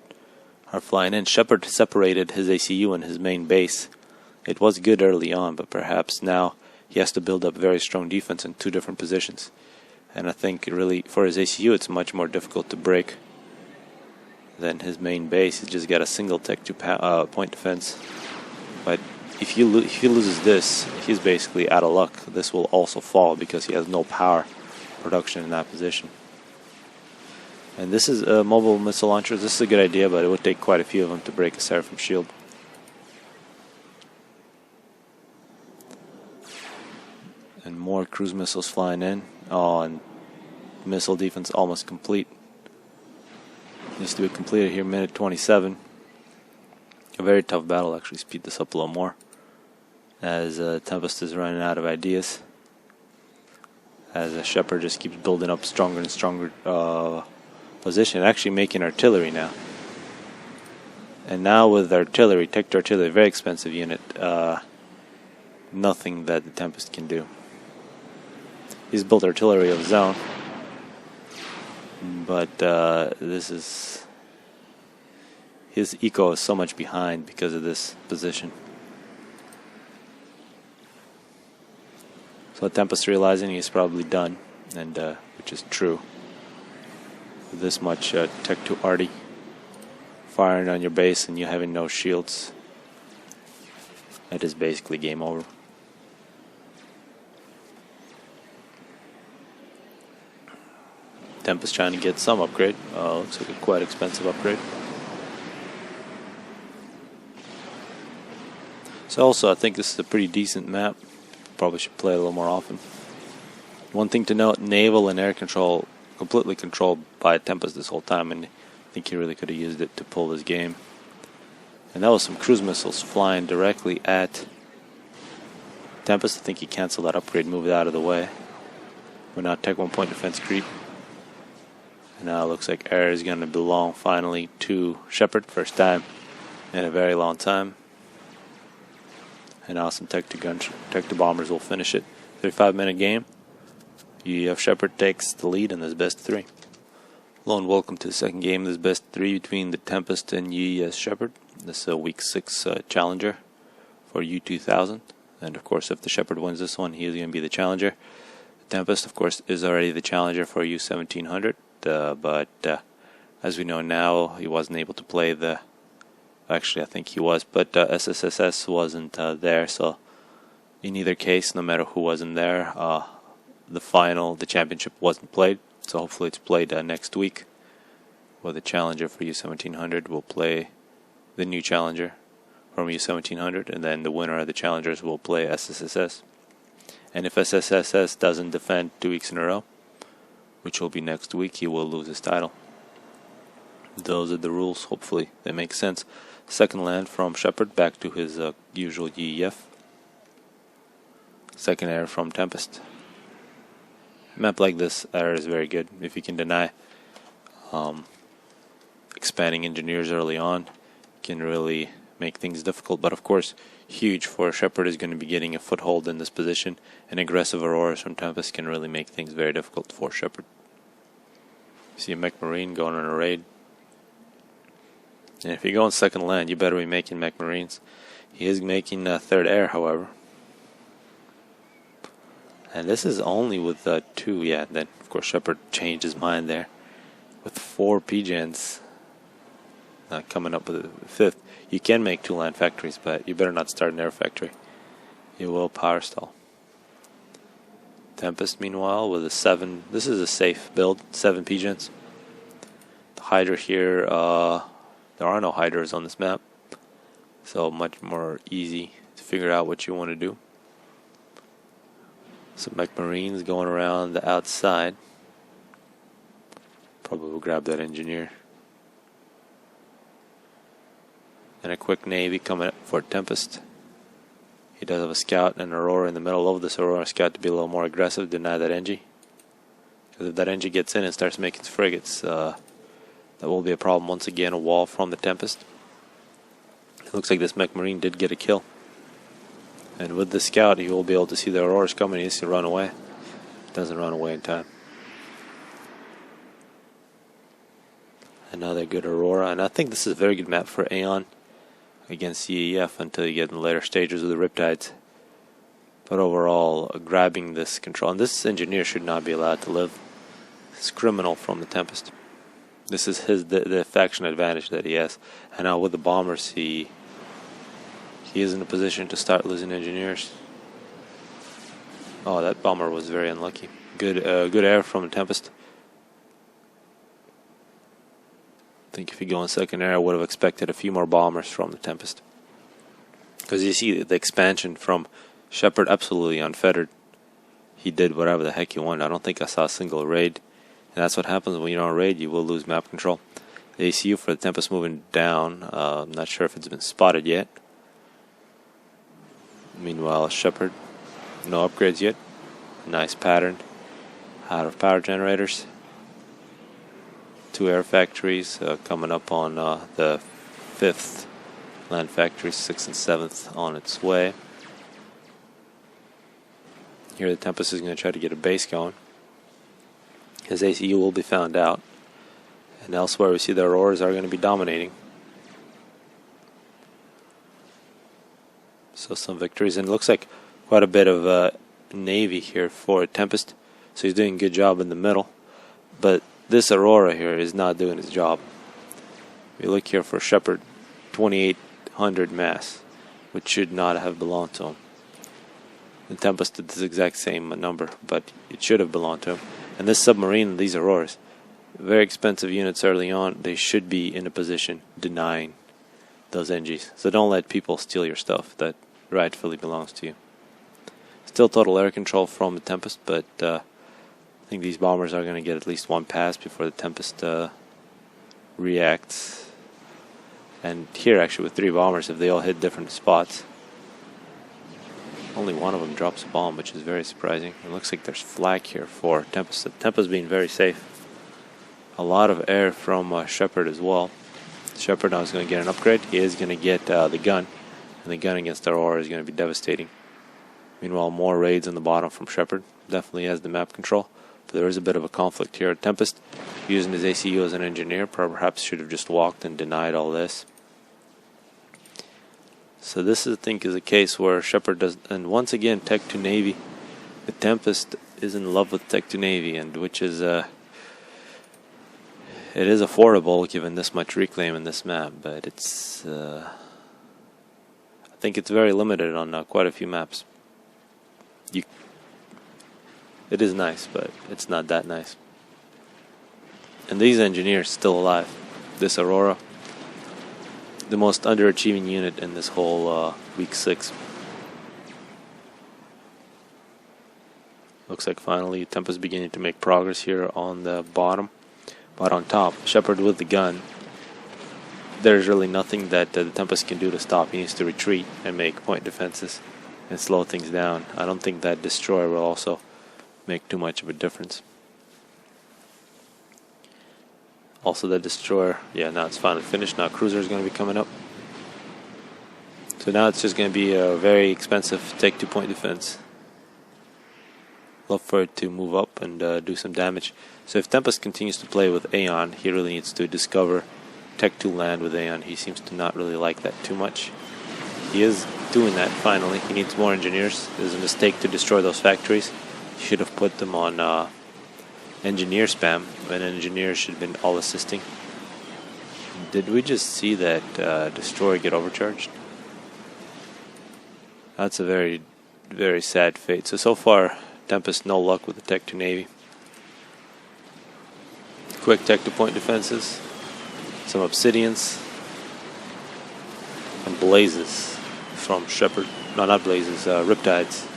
are flying in. Shepard separated his ACU and his main base. It was good early on, but perhaps now he has to build up very strong defense in two different positions. And I think really for his ACU it's much more difficult to break than his main base. He's just got a single Tech 2 point defense. But if he loses this, he's basically out of luck. This will also fall because he has no power production in that position. And this is a mobile missile launcher. This is a good idea, but it would take quite a few of them to break a Seraphim shield. And more cruise missiles flying in. Oh, and missile defense almost complete. Needs to be completed here, minute 27. A very tough battle, actually. Speed this up a little more, as Tempest is running out of ideas. As Shepard just keeps building up stronger and stronger position, actually making artillery now. And now with artillery, Tech 2 artillery, very expensive unit, nothing that the Tempest can do. He's built artillery of his own, but this is, his eco is so much behind because of this position. So Tempest realizing he's probably done, and which is true. With this much Tech 2 Arty firing on your base and you having no shields, it is basically game over. Tempest trying to get some upgrade. Looks like a quite expensive upgrade. So also I think this is a pretty decent map. Probably should play a little more often. One thing to note, naval and air control completely controlled by Tempest this whole time, and I think he really could have used it to pull this game. And that was some cruise missiles flying directly at Tempest. I think he canceled that upgrade, moved it out of the way. We're now Tech 1 point defense creep. And now it looks like air is going to belong finally to Shepard, first time in a very long time. And now some Tech 2 bombers will finish it. 35-minute game. UEF Shepard takes the lead in this best three. Hello and welcome to the second game of this best three between the Tempest and UES Shepard. This is a week 6 challenger for U2000. And of course, if the Shepard wins this one, he is going to be the challenger. The Tempest, of course, is already the challenger for U1700. But as we know now, he wasn't able to play the... Actually, I think he was, but SSSS wasn't there, so In either case, no matter who wasn't there, the championship wasn't played, so hopefully it's played next week, where the challenger for U1700 will play the new challenger from U1700, and then the winner of the challengers will play SSSS. And if SSSS doesn't defend 2 weeks in a row, which will be next week, he will lose his title. Those are the rules. Hopefully they make sense. Second land from Shepard, back to his usual UEF. Second air from Tempest. A map like this, air is very good. If you can deny expanding engineers early on, can really make things difficult. But of course, huge for Shepard is going to be getting a foothold in this position, and aggressive Auroras from Tempest can really make things very difficult for Shepard. See a Mech Marine going on a raid. And if you go on second land, you better be making Mech Marines. He is making third air, however. And this is only with 2, yeah, then of course Shepard changed his mind there. With 4 PGens coming up with a 5th. You can make 2 land factories, but you better not start an air factory. You will power stall. Tempest, meanwhile, with a 7. This is a safe build, 7 PGens. The Hydra here, there are no Hydras on this map, so much more easy to figure out what you want to do. Some Mech Marines going around the outside. Probably will grab that engineer. And a quick Navy coming up for Tempest. He does have a scout and Aurora in the middle of this Aurora scout to be a little more aggressive, deny that Engie. Because if that Engie gets in and starts making frigates, that will be a problem once again, a wall from the Tempest. It looks like this Mech Marine did get a kill. And with the scout, he will be able to see the Auroras coming. He needs to run away. Doesn't run away in time. Another good Aurora. And I think this is a very good map for Aeon against CEF until you get in the later stages of the Riptides. But overall, grabbing this control. And this engineer should not be allowed to live. It's criminal from the Tempest. This is the faction advantage that he has. And now with the bombers, he is in a position to start losing engineers. Oh, that bomber was very unlucky. Good air from the Tempest. I think if you go in second air, I would have expected a few more bombers from the Tempest. Because you see the expansion from Shepard, absolutely unfettered. He did whatever the heck he wanted. I don't think I saw a single raid. And that's what happens when you don't raid, you will lose map control. The ACU for the Tempest moving down. I'm not sure if it's been spotted yet. Meanwhile, Shepard, no upgrades yet. Nice pattern out of power generators. 2 air factories coming up on the 5th land factory, 6th and 7th on its way. Here the Tempest is going to try to get a base going. His ACU will be found out. And elsewhere we see the Auroras are going to be dominating. So some victories, and it looks like quite a bit of Navy here for Tempest. So he's doing a good job in the middle. But this Aurora here is not doing his job. We look here for Shepard, 2800 mass, which should not have belonged to him. The Tempest did this exact same number, but it should have belonged to him. And this submarine, these Auroras, very expensive units early on. They should be in a position denying those NGs. So don't let people steal your stuff that rightfully belongs to you. Still total air control from the Tempest, but I think these bombers are going to get at least 1 pass before the Tempest reacts. And here actually with 3 bombers, if they all hit different spots, only one of them drops a bomb, which is very surprising. It looks like there's flak here for Tempest. The Tempest being very safe. A lot of air from Shepard as well. Shepard now is going to get an upgrade. He is going to get the gun. And the gun against Aurora is going to be devastating. Meanwhile, more raids on the bottom from Shepard. Definitely has the map control. But there is a bit of a conflict here. Tempest, using his ACU as an engineer, perhaps should have just walked and denied all this. So this, I think, is a case where Shepard does... And once again, Tech 2 Navy. The Tempest is in love with Tech 2 Navy, and which is... it is affordable given this much reclaim in this map, but it's... I think it's very limited on quite a few maps. It is nice, but it's not that nice. And these engineers still alive. This Aurora, the most underachieving unit in this whole week 6. Looks like finally Tempest beginning to make progress here on the bottom. But on top, Shepard with the gun. There's really nothing that the Tempest can do to stop. He needs to retreat and make point defenses and slow things down. I don't think that Destroyer will also make too much of a difference. Also the Destroyer, yeah, now it's finally finished. Now Cruiser is going to be coming up. So now it's just going to be a very expensive take 2 point defense. Love for it to move up and do some damage. So if Tempest continues to play with Aeon, he really needs to discover Tech 2 land with Aeon. He seems to not really like that too much. He is doing that finally. He needs more engineers. It was a mistake to destroy those factories. He should have put them on engineer spam, and engineers should have been all assisting. Did we just see that Destroyer get overcharged? That's a very, very sad fate. So far, Tempest no luck with the Tech 2 Navy. Quick Tech 2 point defenses. Some Obsidians. And Blazes from Shepard. No, not Blazes, Riptides.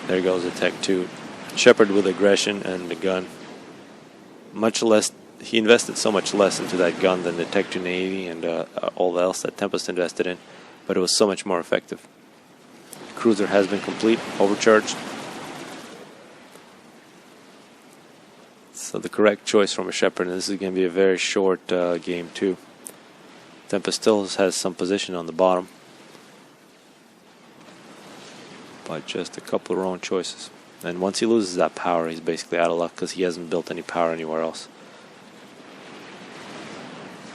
There goes the Tech 2. Shepard with aggression and the gun. Much less, he invested so much less into that gun than the Tech 2 Navy and all else that Tempest invested in, but it was so much more effective. Cruiser has been complete, overcharged. So the correct choice from a Shepard, and this is going to be a very short game too. Tempest still has some position on the bottom, but just a couple of wrong choices. And once he loses that power, he's basically out of luck because he hasn't built any power anywhere else.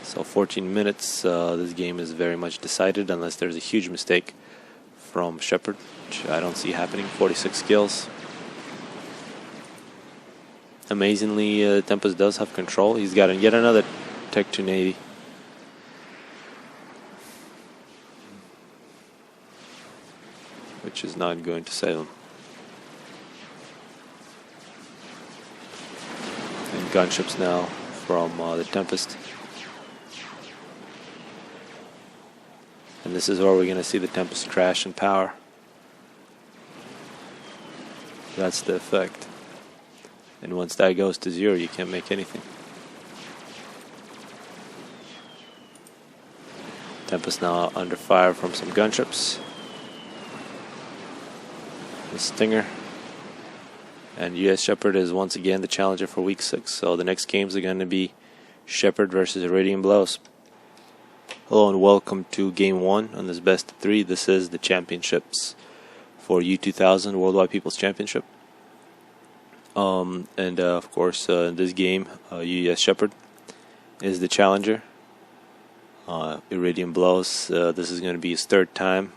So 14 minutes, this game is very much decided unless there's a huge mistake from Shepard, which I don't see happening. 46 kills. Amazingly, Tempest does have control. He's got yet another Tech 2 Navy. Which is not going to save him. And gunships now from the Tempest. And this is where we're going to see the Tempest crash in power. That's the effect. And once that goes to 0, you can't make anything. Tempest now under fire from some gunships. The Stinger. And US Shepard is once again the challenger for week 6. So the next games are going to be Shepard versus Iridium Blows. Hello and welcome to Game 1 on this best of 3. This is the championships for U2000 Worldwide People's Championship. Of course, in this game, US Shepard is the challenger. Iridium Blows, this is going to be his 3rd time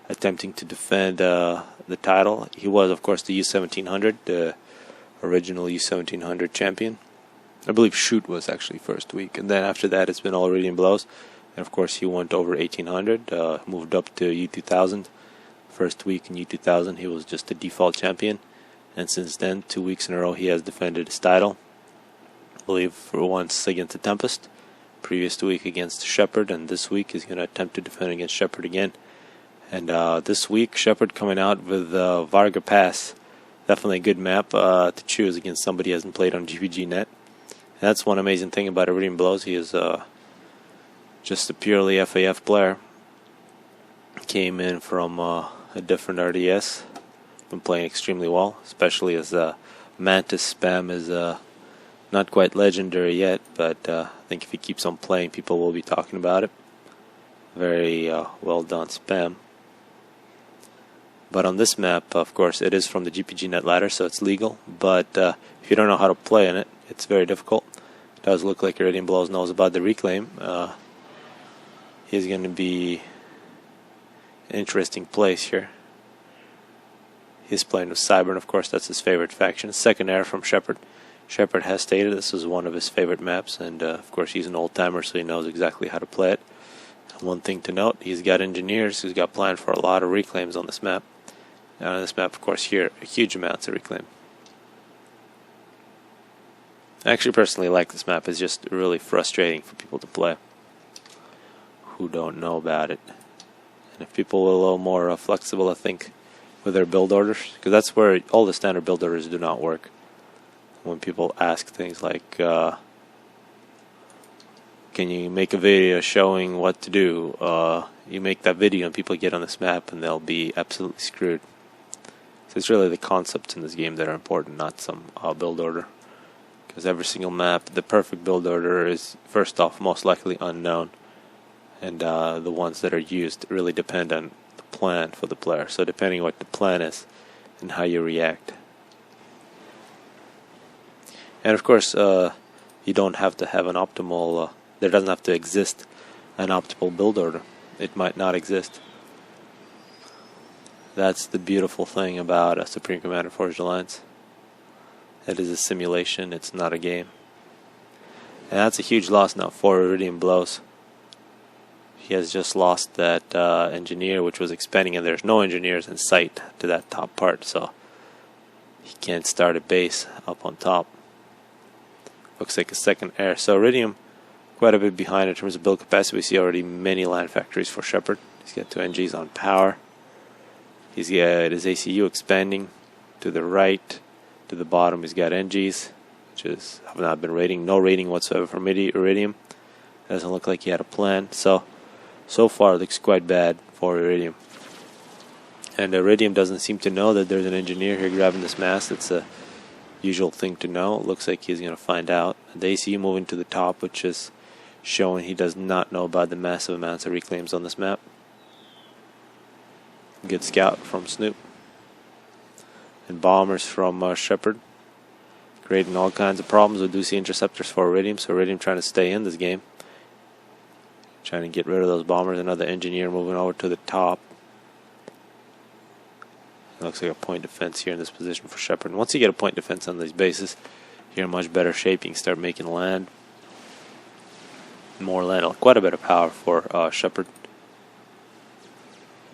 attempting to defend the title. He was, of course, the U1700, the original U1700 champion. I believe Shoot was actually first week, and then after that it's been all Iridium Blows. And of course he went over 1800, moved up to U2000. First week in U2000 he was just the default champion, and since then 2 weeks in a row he has defended his title. I believe for once against the Tempest, previous week against Shepard, and this week he's going to attempt to defend against Shepard again. And this week Shepard coming out with Varga Pass, definitely a good map to choose against somebody who hasn't played on GPG.net. That's one amazing thing about Iridium Blows. He is just a purely FAF player. Came in from a different RDS. Been playing extremely well, especially as Mantis spam is not quite legendary yet, but I think if he keeps on playing, people will be talking about it. Very well done spam. But on this map, of course, it is from the GPG.net ladder, so it's legal. But if you don't know how to play in it, it's very difficult. It does look like Iridium Blows knows about the reclaim. He's going to be an interesting place here. He's playing with Cybern, of course, that's his favorite faction. Second air from Shepard. Shepard has stated this is one of his favorite maps, and of course he's an old-timer, so he knows exactly how to play it. And one thing to note, he's got engineers who's got planned for a lot of reclaims on this map. And on this map, of course, here, huge amounts of reclaim. I actually personally like this map. It's just really frustrating for people to play who don't know about it. And if people were a little more flexible, I think, with their build orders, because that's where all the standard build orders do not work. When people ask things like, can you make a video showing what to do? You make that video and people get on this map and they'll be absolutely screwed. So it's really the concepts in this game that are important, not some build order. Because every single map, the perfect build order is, first off, most likely unknown. And the ones that are used really depend on the plan for the player. So depending on what the plan is and how you react. And of course, you don't have to have an optimal, there doesn't have to exist an optimal build order. It might not exist. That's the beautiful thing about a Supreme Commander Forged Alliance. It is a simulation, it's not a game. And that's a huge loss now for Iridium Blows. He has just lost that engineer which was expanding, and there's no engineers in sight to that top part, so he can't start a base up on top. Looks like a second air. So Iridium quite a bit behind in terms of build capacity. We see already many land factories for Shepard. He's got 2 NGs on power. He's got his ACU expanding to the right. To the bottom he's got NGs, which is have not been rating. No rating whatsoever from Iridium. Doesn't look like he had a plan. So far it looks quite bad for Iridium. And Iridium doesn't seem to know that there's an engineer here grabbing this mass. It's a usual thing to know. It looks like he's going to find out. The ACU moving to the top, which is showing he does not know about the massive amounts of reclaims on this map. Good scout from Snoop. And bombers from Shepard, creating all kinds of problems with Doocy interceptors for Iridium. So Iridium trying to stay in this game, trying to get rid of those bombers. Another engineer moving over to the top. It looks like a point defense here in this position for Shepard. And once you get a point defense on these bases, you're in much better shape. You can start making land, more land, quite a bit of power for Shepard.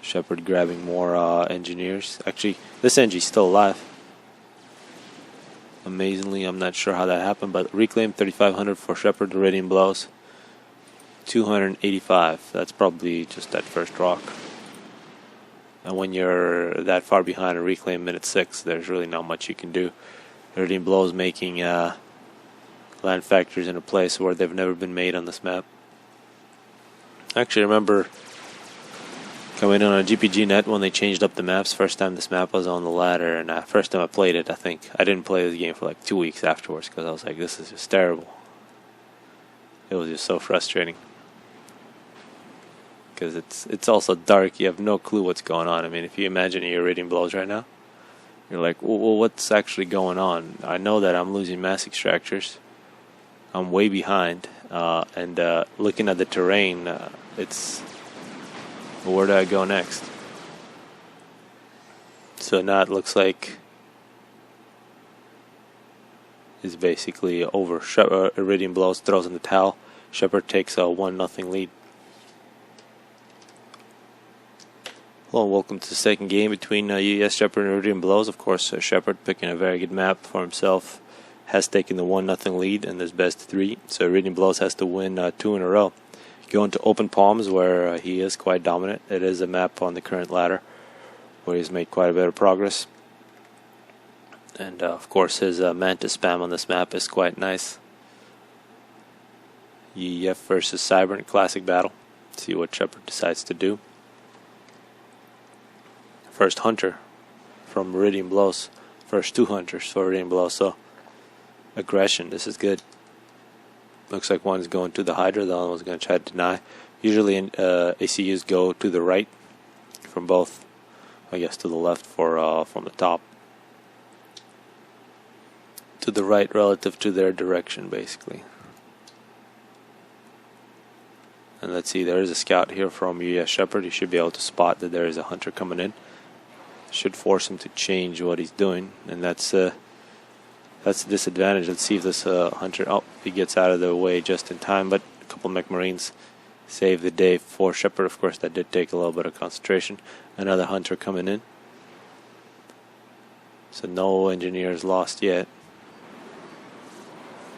Shepard grabbing more engineers. Actually, this NG is still alive. Amazingly, I'm not sure how that happened, but reclaim 3,500 for Shepard. Iridium Blows 285. That's probably just that first rock. And when you're that far behind a reclaim minute 6, there's really not much you can do. Iridium Blows making land factories in a place where they've never been made on this map. Actually, I remember coming in on a GPG net when they changed up the maps. First time this map was on the ladder, and first time I played it, I think I didn't play this game for like 2 weeks afterwards because I was like, this is just terrible. It was just so frustrating because it's also dark. You have no clue what's going on. I mean, if you imagine your Iridium Blows right now, you're like, well, what's actually going on? I know that I'm losing mass extractors. I'm way behind, and looking at the terrain, it's where do I go next? So now it looks like it's basically over. Iridium Blows, throws in the towel. Shepard takes a 1-0 lead. Hello and welcome to the second game between UES Shepard and Iridium Blows. Of course, Shepard picking a very good map for himself. Has taken the 1-0 lead in this best 3. So Iridium Blows has to win 2 in a row. Going to Open Palms, where he is quite dominant. It is a map on the current ladder where he's made quite a bit of progress. And of course his Mantis spam on this map is quite nice. UEF versus Cybern classic battle. See what Shepard decides to do. First Hunter from Iridium Blows. First 2 Hunters for Iridium Blows. So aggression, this is good. Looks like one is going to the Hydra, the other one's going to try to deny. Usually ACUs go to the right from both, I guess to the left for from the top. To the right relative to their direction, basically. And let's see, there is a scout here from UES Shepard. He should be able to spot that there is a hunter coming in. Should force him to change what he's doing, and that's a disadvantage. Let's see if this hunter, he gets out of the way just in time, but a couple Mech Marines save the day for Shepard. Of course, that did take a little bit of concentration. Another hunter coming in. So no engineers lost yet.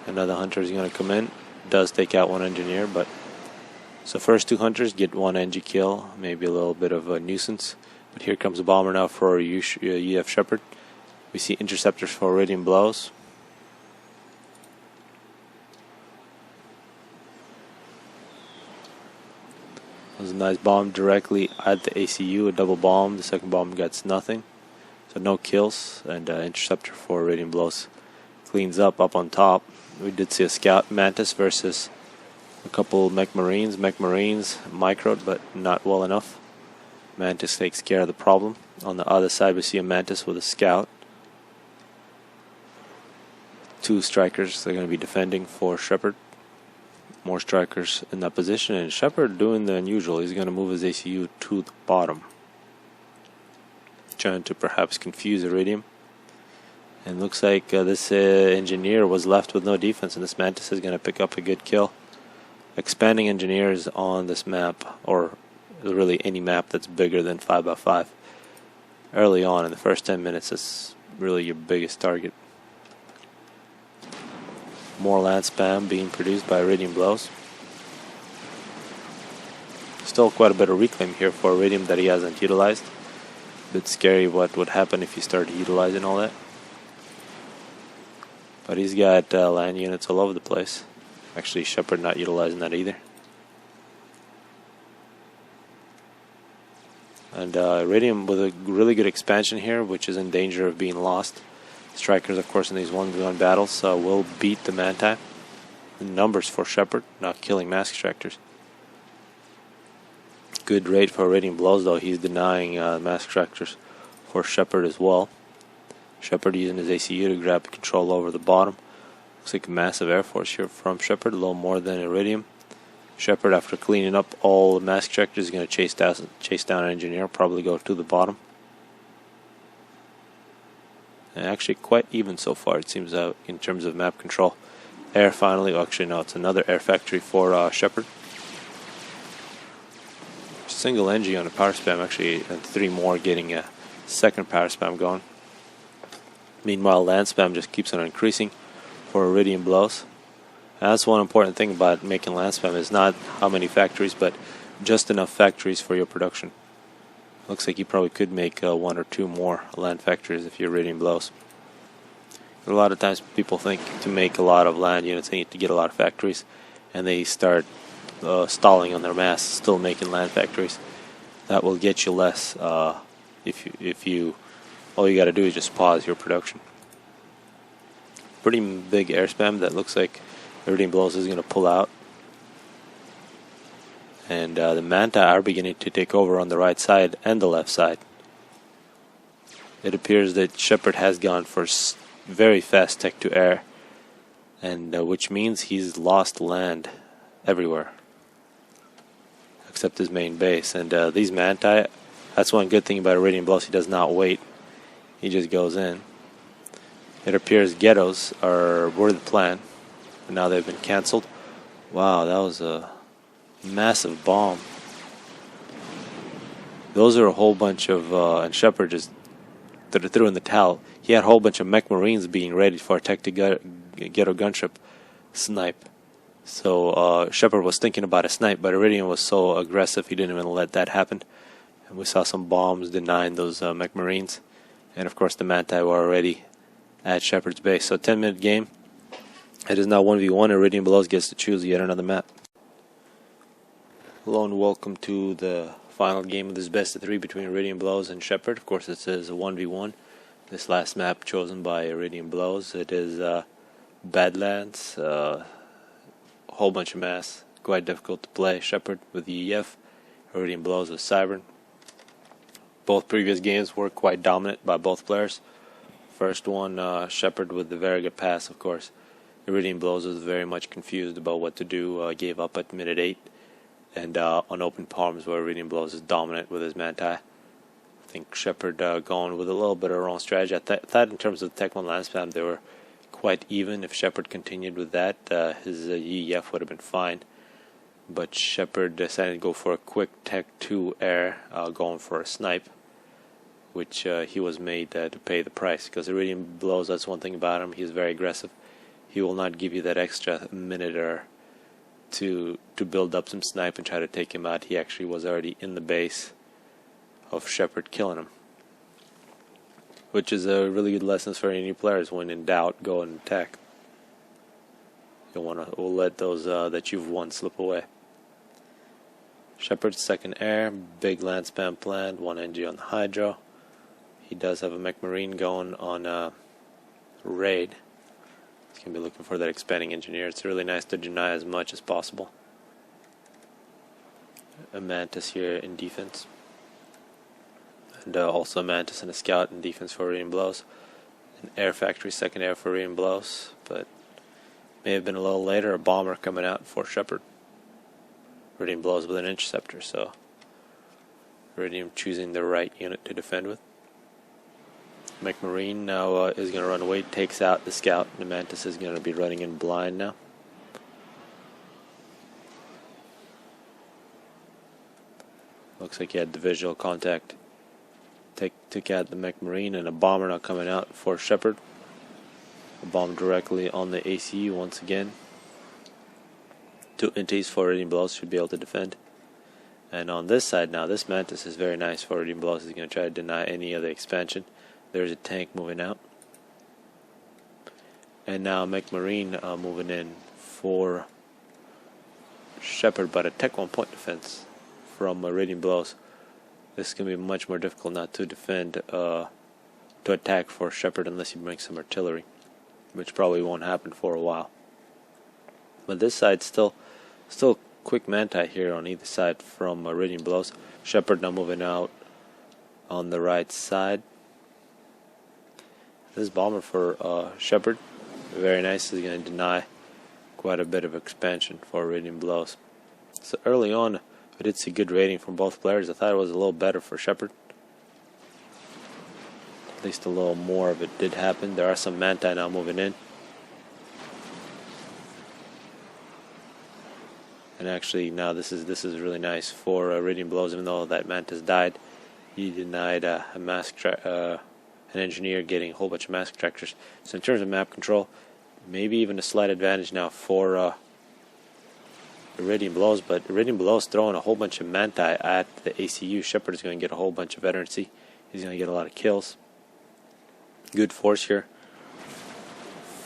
Another hunter is going to come in. Does take out one engineer, but so first two hunters get one NG kill, maybe a little bit of a nuisance. But here comes a bomber now for UF Shepherd. We see interceptors for Iridium Blows. That was a nice bomb directly at the ACU, a double bomb. The second bomb gets nothing. So no kills, and interceptor for Iridium Blows cleans up on top. We did see a scout Mantis versus a couple Mech Marines. Mech Marines microed, but not well enough. Mantis takes care of the problem. On the other side, we see a Mantis with a scout. Two strikers are going to be defending for Shepherd. More strikers in that position, and Shepherd doing the unusual. He's going to move his ACU to the bottom, trying to perhaps confuse Iridium. And looks like this engineer was left with no defense, and this Mantis is going to pick up a good kill. Expanding engineers on this map, or really any map that's bigger than 5x5, early on in the first 10 minutes is really your biggest target. More land spam being produced by Iridium Blows. Still quite a bit of reclaim here for Iridium that he hasn't utilized. Bit scary what would happen if he started utilizing all that. But he's got land units all over the place. Actually, Shepherd not utilizing that either. And Iridium with a really good expansion here, which is in danger of being lost. Strikers, of course, in these 1v1 battles will beat the Manti. The numbers for Shepherd, not killing mask extractors. Good rate for Iridium Blows, though. He's denying mask extractors for Shepherd as well. Shepherd using his ACU to grab control over the bottom. Looks like a massive air force here from Shepherd, a little more than Iridium. Shepherd, after cleaning up all the mask extractors, is going to chase down an engineer, probably go to the bottom. And actually quite even so far, it seems, in terms of map control. Air finally, actually no, it's another air factory for Shepherd. Single NG on a power spam, actually, and 3 more getting a second power spam going. Meanwhile, land spam just keeps on increasing for Iridium Blows. And that's one important thing about making land spam, is not how many factories, but just enough factories for your production. Looks like you probably could make 1 or 2 more land factories if you're Iridium Blows. A lot of times people think to make a lot of land units they need to get a lot of factories, and they start stalling on their mass, still making land factories. That will get you less if you all you got to do is just pause your production. Pretty big air spam that looks like Iridium Blows is going to pull out. And the Manti are beginning to take over on the right side and the left side. It appears that Shepherd has gone for very fast tech to air, and which means he's lost land everywhere except his main base. And these Manti, that's one good thing about Iridium Blows, he does not wait. He just goes in. It appears ghettos were the plan, but now they've been cancelled. Wow, that was a massive bomb. Those are a whole bunch of, and Shepherd just threw in the towel. He had a whole bunch of Mech Marines being ready for a Tech to Ghetto gunship snipe. So Shepherd was thinking about a snipe, but Iridium was so aggressive he didn't even let that happen. And we saw some bombs denying those Mech Marines. And of course the Manti were already at Shepherd's base. So 10-minute game. It is now 1v1. Iridium Blows gets to choose yet another map. Hello and welcome to the final game of this best of 3 between Iridium Blows and Shepherd. Of course, this is a 1v1. This last map chosen by Iridium Blows. It is Badlands, a whole bunch of mass, quite difficult to play. Shepherd with EF, Iridium Blows with Cybern. Both previous games were quite dominant by both players. First one, Shepherd with the very good pass, of course. Iridium Blows was very much confused about what to do, gave up at minute 8. And on open palms, where Iridium Blows is dominant with his Manti. I think Shepherd going with a little bit of her own strategy. I thought in terms of Tech 1 land spam, they were quite even. If Shepherd continued with that, his EF would have been fine. But Shepherd decided to go for a quick Tech 2 air, going for a snipe. which he was made to pay the price. Because Iridium Blows, that's one thing about him, he's very aggressive. He will not give you that extra minute or to build up some snipe and try to take him out. He actually was already in the base of Shepard, killing him. Which is a really good lesson for any players. When in doubt, go and attack. You want to let those that you've won slip away. Shepard's second air, big land spam planned, 1 NG on the Hydro. He does have a Mech Marine going on raid. He's going to be looking for that expanding engineer. It's really nice to deny as much as possible. A Mantis here in defense. And also a Mantis and a Scout in defense for Iridium Blows. An Air Factory, second air for Iridium Blows. But may have been a little later, a bomber coming out for Shepard. Iridium Blows with an interceptor, so Iridium choosing the right unit to defend with. Mech Marine now is going to run away, takes out the Scout. The Mantis is going to be running in blind now. Looks like he had the visual contact. Took out the Mech Marine, and a bomber now coming out for Shepard. A bomb directly on the ACU once again. 2 inties for Iridium Blows, should be able to defend. And on this side now, this Mantis is very nice for Iridium Blows. He's going to try to deny any other expansion. There's a tank moving out. And now Mech Marine moving in for Shepard, but a Tech 1 point defense from Iridium Blows. This is going to be much more difficult now to defend, to attack for Shepard unless you bring some artillery, which probably won't happen for a while. But this side still quick Manti here on either side from Iridium Blows. Shepard now moving out on the right side. This bomber for Shepard, very nice. Is going to deny quite a bit of expansion for Iridium Blows. So early on, I did see good rating from both players. I thought it was a little better for Shepard. At least a little more of it did happen. There are some Manti now moving in. And actually now this is really nice for Iridium Blows. Even though that Mantis died, he denied an engineer getting a whole bunch of mask tractors. So in terms of map control, maybe even a slight advantage now for Iridium Blows. But Iridium Blows throwing a whole bunch of Manti at the ACU. Shepard is going to get a whole bunch of veterancy. He's going to get a lot of kills. Good force here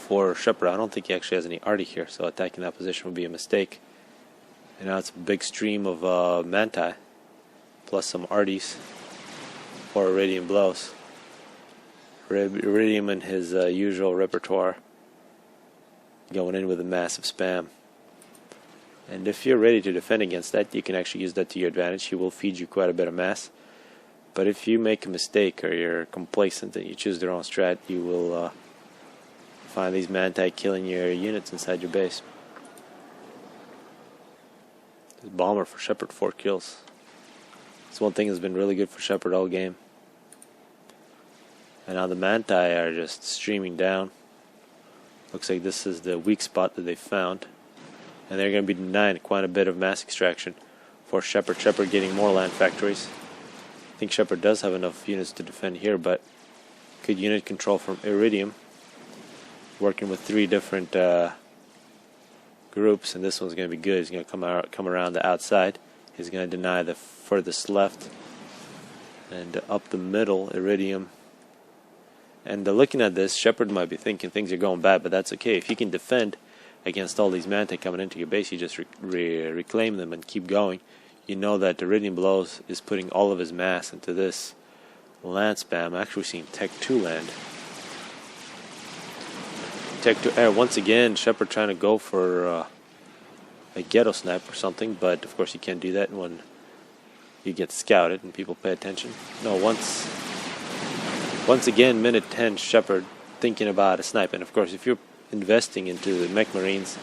for Shepard. I don't think he actually has any arty here, so attacking that position would be a mistake. And now it's a big stream of Manti, plus some arties for Iridium Blows. Iridium in his usual repertoire, going in with a massive spam. And if you're ready to defend against that, you can actually use that to your advantage. He will feed you quite a bit of mass. But if you make a mistake or you're complacent and you choose the wrong strat, you will find these Manti killing your units inside your base. This bomber for Shepard, 4 kills. That's one thing that's been really good for Shepard all game. And now the Manti are just streaming down. Looks like this is the weak spot that they found. And they're going to be denying quite a bit of mass extraction for Shepard. Shepard getting more land factories. I think Shepard does have enough units to defend here, but good unit control from Iridium. Working with 3 different groups, and this one's going to be good. He's going to come around the outside. He's going to deny the furthest left. And up the middle, Iridium. And looking at this, Shepard might be thinking things are going bad, but that's okay. If you can defend against all these Manti coming into your base, you just reclaim them and keep going. You know that Iridium Blows is putting all of his mass into this land spam. I'm actually seeing Tech 2 land. Tech 2 air. Once again, Shepard trying to go for a ghetto snipe or something, but of course you can't do that when you get scouted and people pay attention. No, once again, minute 10, Shepard thinking about a snipe. And of course, if you're investing into the Mech Marines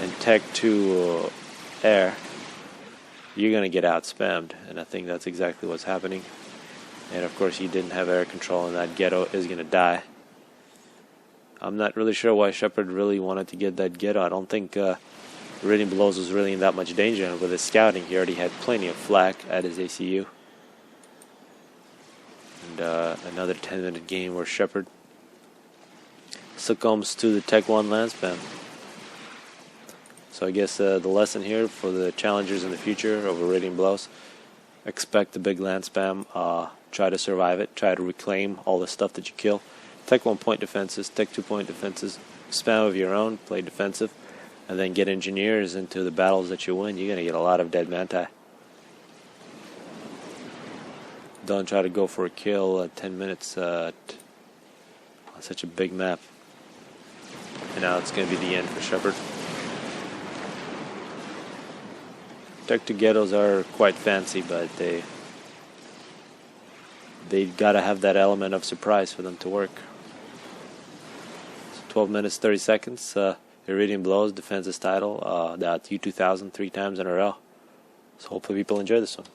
and Tech 2 air, you're going to get out spammed. And I think that's exactly what's happening. And of course, he didn't have air control, and that ghetto is going to die. I'm not really sure why Shepard really wanted to get that ghetto. I don't think Iridium Blows was really in that much danger. And with his scouting, he already had plenty of flak at his ACU. And another 10-minute game where Shepard succumbs to the Tech 1 land spam. So I guess the lesson here for the challengers in the future of Iridium Blows: expect the big land spam, try to survive it, try to reclaim all the stuff that you kill. Tech 1 point defenses, Tech 2 point defenses, spam of your own, play defensive, and then get engineers into the battles that you win. You're going to get a lot of dead manti. Don't try to go for a kill at 10 minutes on such a big map. And now it's going to be the end for Shepard. Tech 2 ghettos are quite fancy, but they gotta have that element of surprise for them to work. So 12 minutes 30 seconds. Iridium Blows defends his title, that U2000 3 times in a row. So hopefully people enjoy this one.